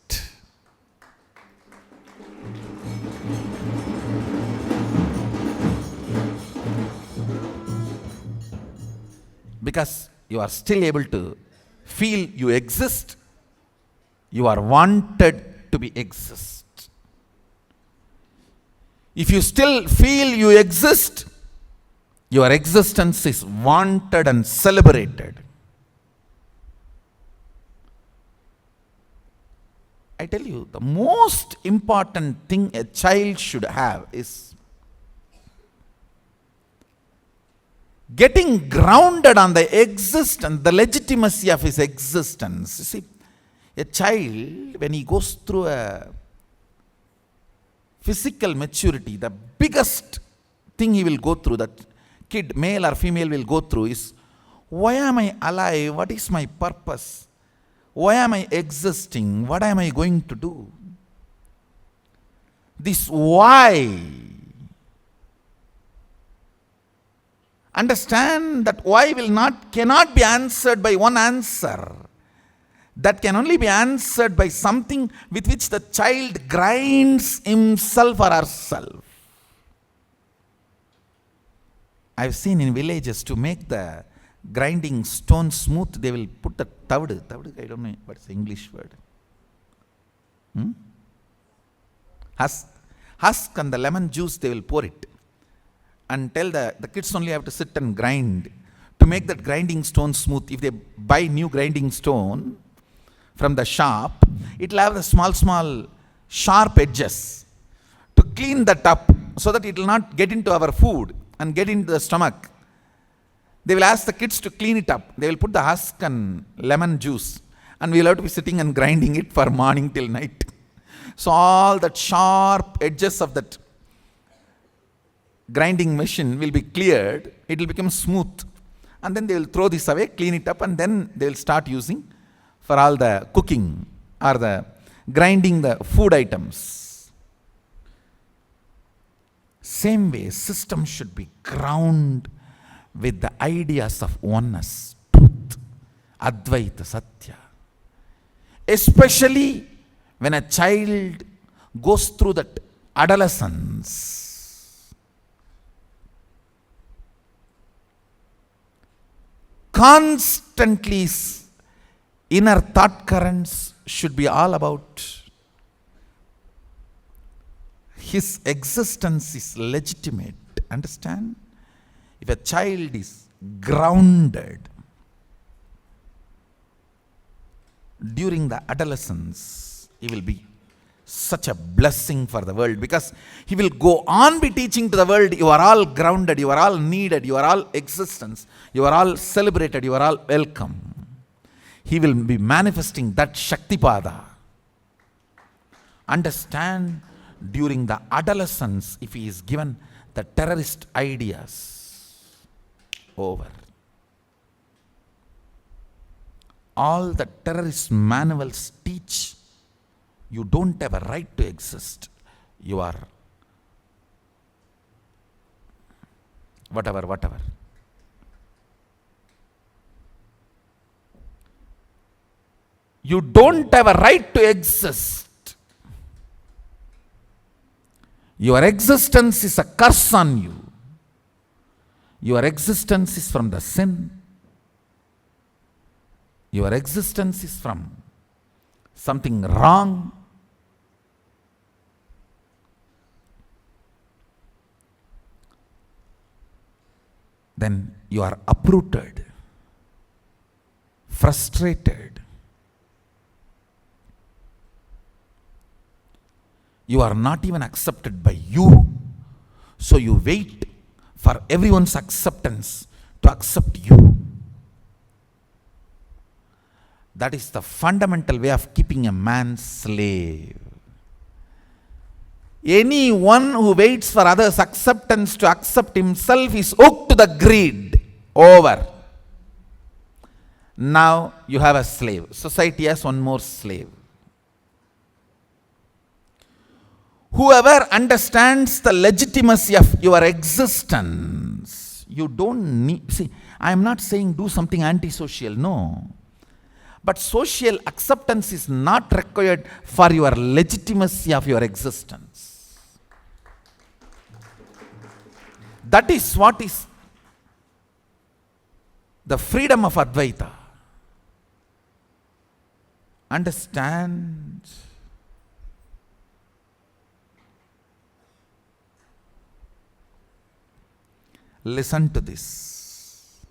Because you are still able to feel you exist, you are wanted to be exist. If you still feel you exist, your existence is wanted and celebrated. I tell you, the most important thing a child should have is getting grounded on the existence, the legitimacy of his existence. You see, a child, when he goes through a physical maturity, the biggest thing he will go through, that kid, male or female, will go through is, why am I alive? What is my purpose? Why am I existing? What am I going to do? This why. Understand that why cannot be answered by one answer. That can only be answered by something with which the child grinds himself or herself. I've seen in villages, to make the grinding stone smooth, they will put the tavdu. Tavdu, I don't know what's the English word. Husk and the lemon juice, they will pour it. And tell the kids only have to sit and grind to make that grinding stone smooth. If they buy new grinding stone from the shop, it will have the small sharp edges to clean that up so that it will not get into our food and get into the stomach. They will ask the kids to clean it up. They will put the husk and lemon juice, and we will have to be sitting and grinding it for morning till night. So all that sharp edges of that grinding machine will be cleared, it will become smooth, and then they will throw this away, clean it up, and then they will start using for all the cooking or the grinding the food items. Same way, system should be grounded with the ideas of oneness, truth, Advaita, Satya. Especially when a child goes through that adolescence. Constantly inner thought currents should be all about his existence is legitimate. Understand? If a child is grounded during the adolescence, he will be such a blessing for the world, because he will go on be teaching to the world, you are all grounded, you are all needed, you are all existence, you are all celebrated, you are all welcome. He will be manifesting that Shaktipada. Understand, during the adolescence, if he is given the terrorist ideas, over. All the terrorist manuals teach you don't have a right to exist. You are whatever. You don't have a right to exist. Your existence is a curse on you. Your existence is from the sin. Your existence is from something wrong. Then you are uprooted, frustrated. You are not even accepted by you. So you wait for everyone's acceptance to accept you. That is the fundamental way of keeping a man slave. Anyone who waits for others' acceptance to accept himself is hooked to the greed. Over. Now you have a slave. Society has one more slave. Whoever understands the legitimacy of your existence, you don't need, see, I am not saying do something antisocial, no. But social acceptance is not required for your legitimacy of your existence. That is what is the freedom of Advaita. Understand? Listen to this.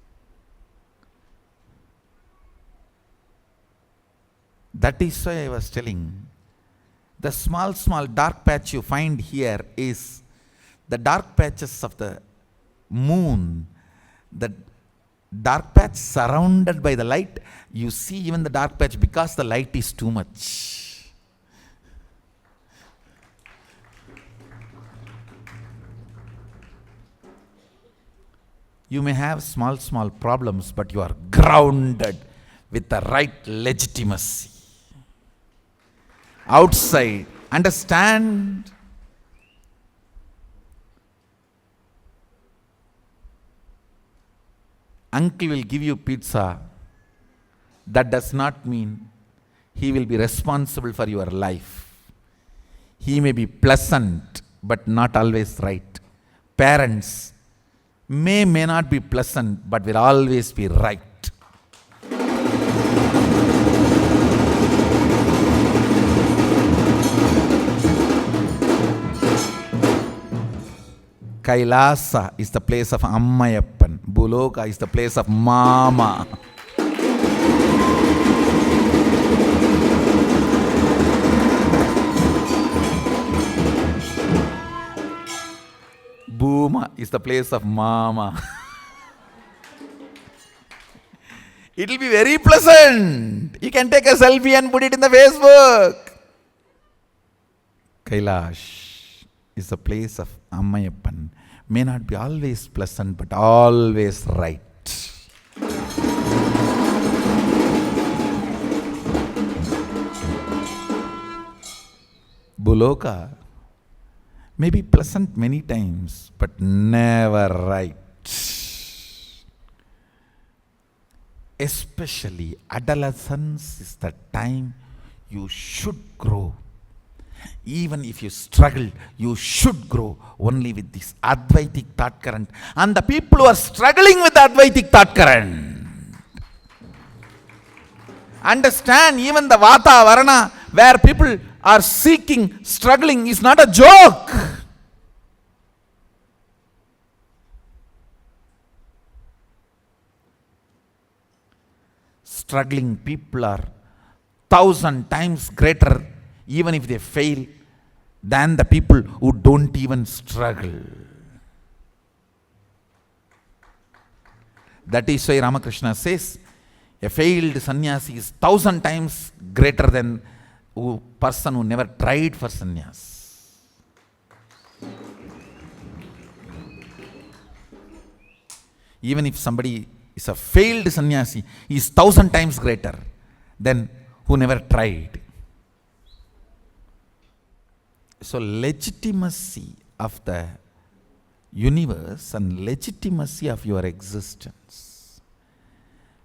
That is why I was telling, the small dark patch you find here is the dark patches of the moon. The dark patch surrounded by the light, you see even the dark patch because the light is too much. You may have small problems, but you are grounded with the right legitimacy. Outside, understand? Uncle will give you pizza. That does not mean he will be responsible for your life. He may be pleasant, but not always right. Parents may not be pleasant, but will always be right. Kailasa is the place of Ammayappan. Buloka is the place of Mama. Bhuma is the place of Mama. It will be very pleasant. You can take a selfie and put it in the Facebook. Kailash is the place of Ammayappan. May not be always pleasant, but always right. Buloka may be pleasant many times, but never right. Especially adolescence is the time you should grow. Even if you struggle, you should grow only with this Advaitic thought current. And the people who are struggling with the Advaitic thought current, understand, even the Vata Varana, where people are seeking, struggling, is not a joke. Struggling people are 1,000 times greater, even if they fail, than the people who don't even struggle. That is why Ramakrishna says, a failed sannyasi is 1,000 times greater than a person who never tried for sannyas. Even if somebody is a failed sannyasi, he is 1,000 times greater than who never tried. So legitimacy of the universe and legitimacy of your existence.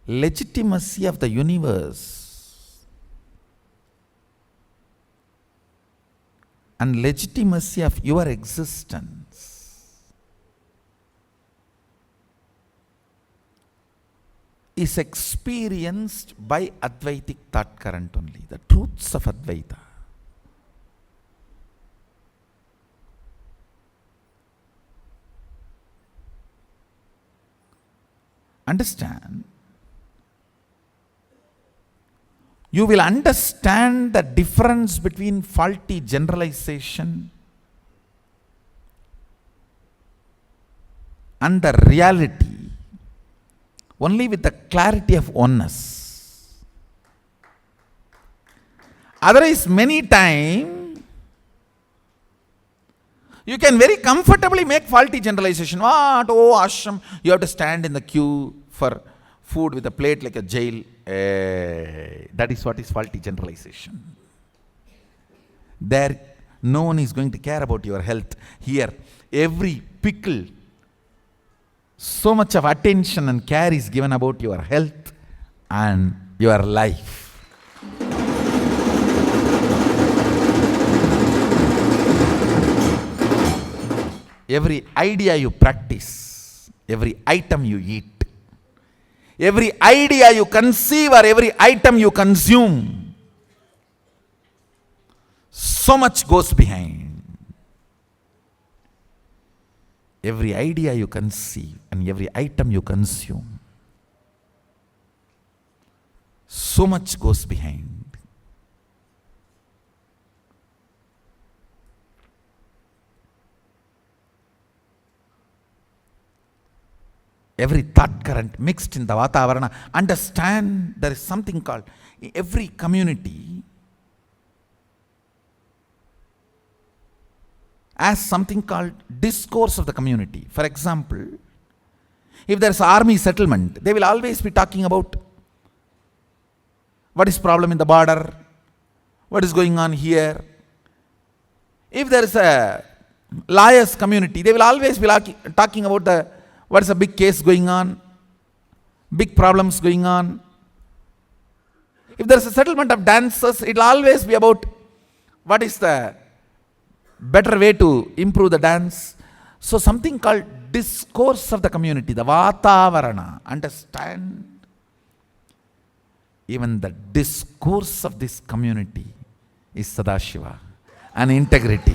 Legitimacy of the universe and legitimacy of your existence is experienced by Advaitic thought current only, the truths of Advaita. Understand, you will understand the difference between faulty generalization and the reality only with the clarity of oneness. Otherwise, many times you can very comfortably make faulty generalization. What? Oh, ashram, you have to stand in the queue for food with a plate like a jail. That is what is faulty generalization. There, no one is going to care about your health. Here, every pickle, so much of attention and care is given about your health and your life. Every idea you practice, every item you eat, every idea you conceive or every item you consume, so much goes behind. Every idea you conceive and every item you consume, so much goes behind. Every thought current mixed in the Vatavarana. Understand there is something called, every community as something called discourse of the community. For example, if there is army settlement, they will always be talking about what is problem in the border, what is going on here. If there is a lawyers community, they will always be talking about what is a big case going on, big problems going on. If there is a settlement of dancers, it will always be about what is the better way to improve the dance. So something called discourse of the community, the Vatavarana. Understand? Even the discourse of this community is Sadashiva and integrity.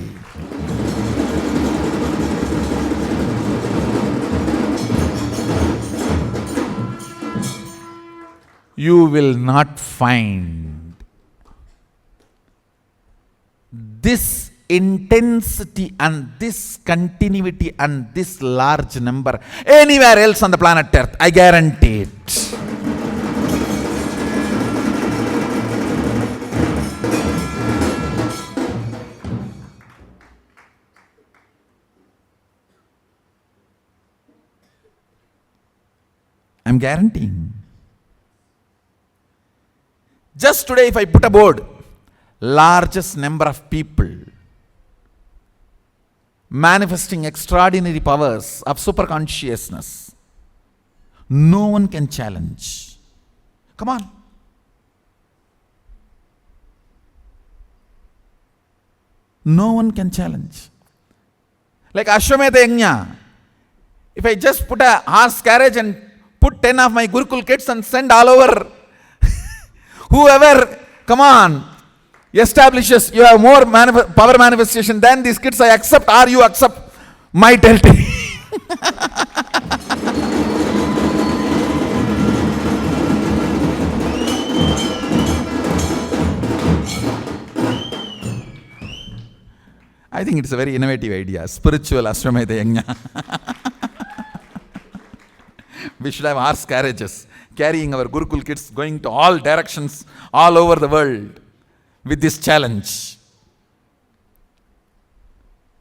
You will not find this intensity and this continuity and this large number anywhere else on the planet Earth. I guarantee it. I'm guaranteeing. Just today, if I put a board, largest number of people manifesting extraordinary powers of superconsciousness, no one can challenge. Come on. No one can challenge. Like Ashwamedha Yajna, if I just put a horse carriage and put 10 of my Gurukul kids and send all over, whoever, come on, establishes you have more power manifestation than these kids, I accept, or you accept my territory. I think it's a very innovative idea, spiritual Ashwamedha Yajna. We should have horse carriages carrying our Gurukul kids going to all directions all over the world with this challenge.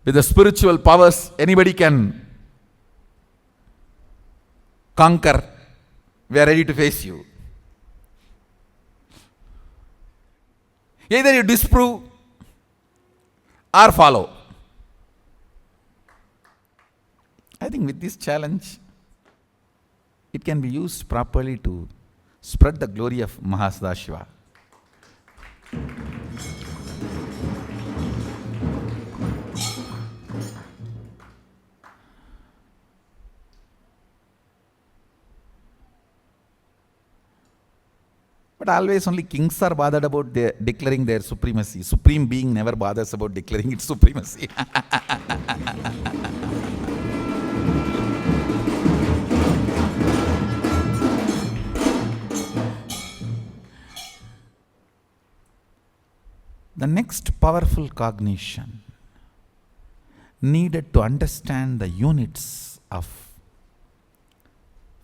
With the spiritual powers, anybody can conquer. We are ready to face you. Either you disprove or follow. I think with this challenge, it can be used properly to spread the glory of Mahasadashiva. But always only kings are bothered about declaring their supremacy. Supreme being never bothers about declaring its supremacy. The next powerful cognition needed to understand the units of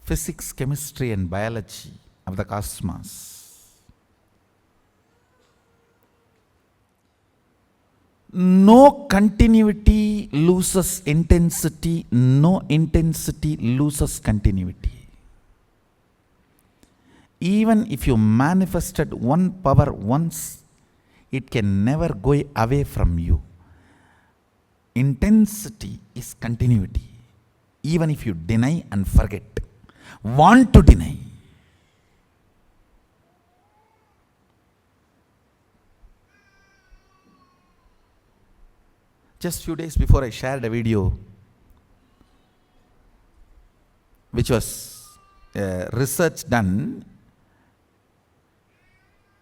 physics, chemistry, and biology of the cosmos. No continuity loses intensity, no intensity loses continuity. Even if you manifested one power once, it can never go away from you. Intensity is continuity. Even if you deny and forget, want to deny. Just few days before, I shared a video which was research done,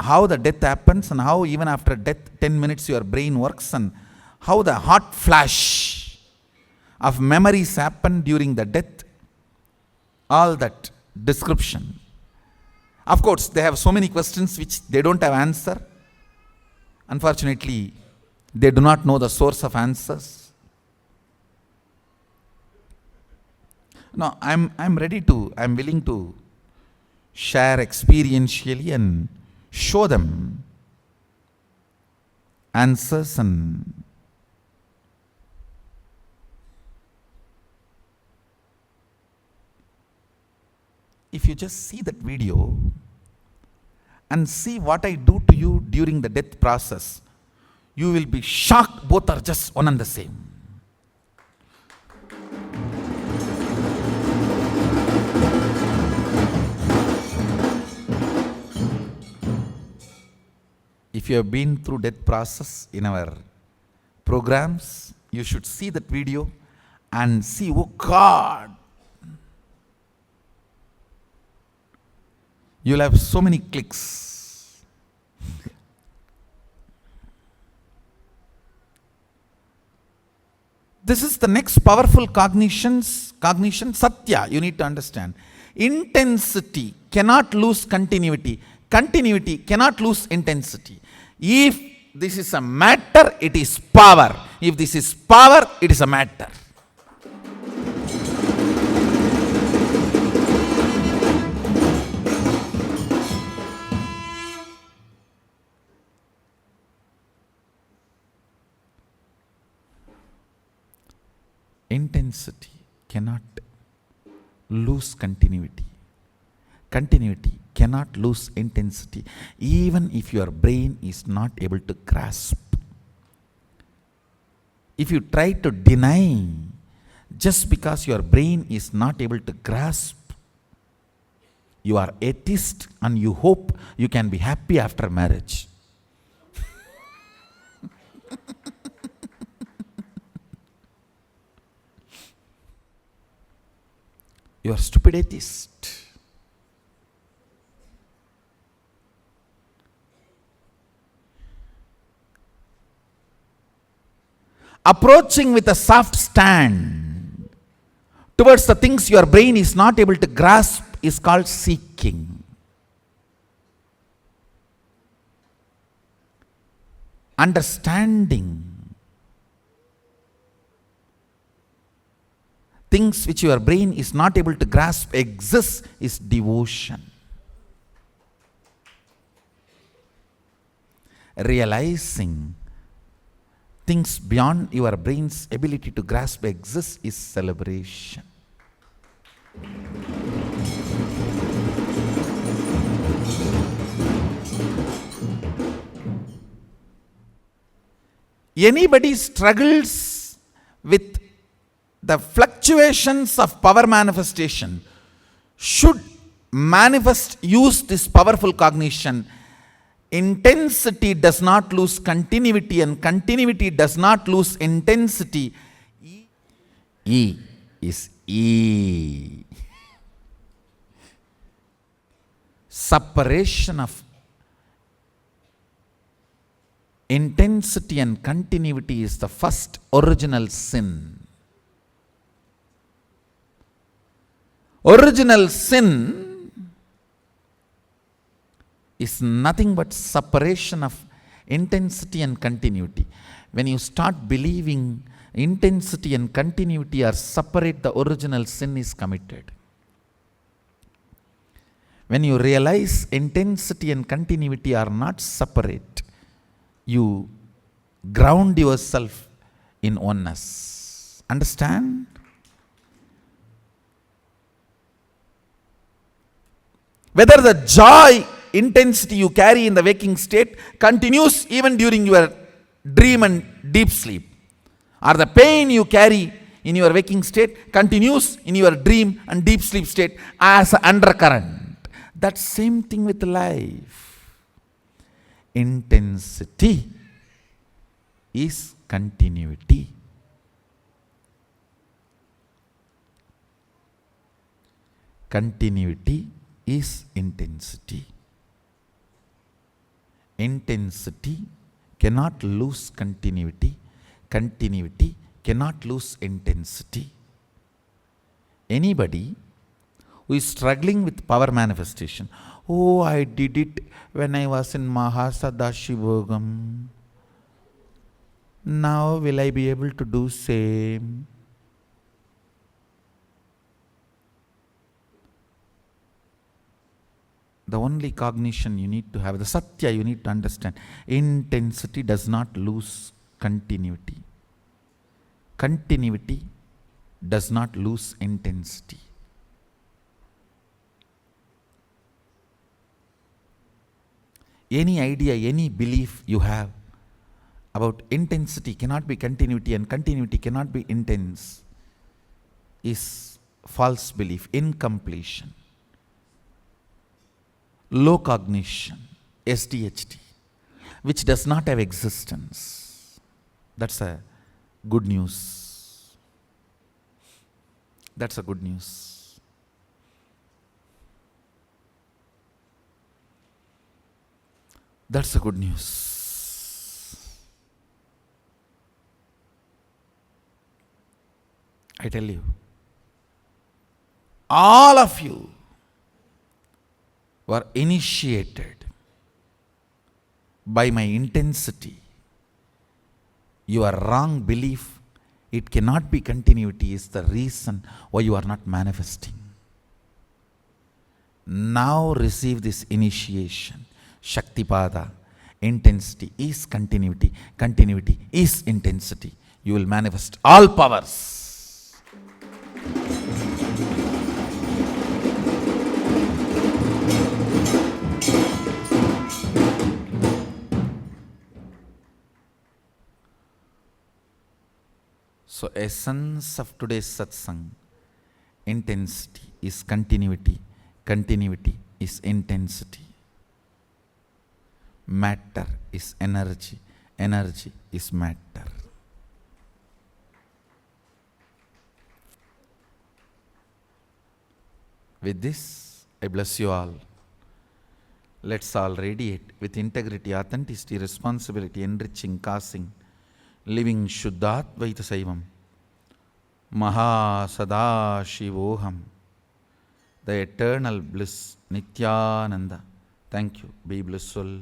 how the death happens and how even after death 10 minutes your brain works, and how the hot flash of memories happen during the death. All that description. Of course, they have so many questions which they don't have answer. Unfortunately, they do not know the source of answers. No, I'm willing to share experientially and show them answers. And if you just see that video and see what I do to you during the death process, you will be shocked. Both are just one and the same. If you have been through death process in our programs, you should see that video and see, oh God, you'll have so many clicks. This is the next powerful cognition, satya, you need to understand. Intensity cannot lose continuity. Continuity cannot lose intensity. If this is a matter, it is power. If this is power, it is a matter. Intensity cannot lose continuity. Continuity cannot lose intensity, even if your brain is not able to grasp. If you try to deny just because your brain is not able to grasp, you are atheist and you hope you can be happy after marriage. You are stupid atheist. Approaching with a soft stand towards the things your brain is not able to grasp is called seeking. Understanding things which your brain is not able to grasp exists is devotion. Realizing things beyond your brain's ability to grasp exists is celebration. Anybody struggles with the fluctuations of power manifestation should use this powerful cognition. Intensity does not lose continuity, and continuity does not lose intensity. E is E. Separation of intensity and continuity is the first original sin. Original sin is nothing but separation of Intensity and continuity. When you start believing intensity and continuity are separate, the original sin is committed. When you realize intensity and continuity are not separate, you ground yourself in oneness. Understand? Whether the joy intensity you carry in the waking state continues even during your dream and deep sleep, or the pain you carry in your waking state continues in your dream and deep sleep state as an undercurrent. That same thing with life. Intensity is continuity. Continuity is intensity. Intensity cannot lose continuity. Continuity cannot lose intensity. Anybody who is struggling with power manifestation, oh, I did it when I was in Mahasadashivogam. Now will I be able to do same? The only cognition you need to have, the satya you need to understand, intensity does not lose continuity. Continuity does not lose intensity. Any idea, any belief you have about intensity cannot be continuity and continuity cannot be intense is false belief, incompletion, low cognition, SDHD, which does not have existence. That's a good news. That's a good news. That's a good news. I tell you, all of you were initiated by my intensity. Your wrong belief, it cannot be continuity, is the reason why you are not manifesting. Now receive this initiation. Shaktipada, intensity is continuity, continuity is intensity. You will manifest all powers. So essence of today's satsang, intensity is continuity, continuity is intensity. Matter is energy, energy is matter. With this, I bless you all. Let's all radiate with integrity, authenticity, responsibility, enriching, causing, living Shuddhadvaita Saivam. Maha Sadashivoham, the eternal bliss, Nityananda. Thank you. Be blissful.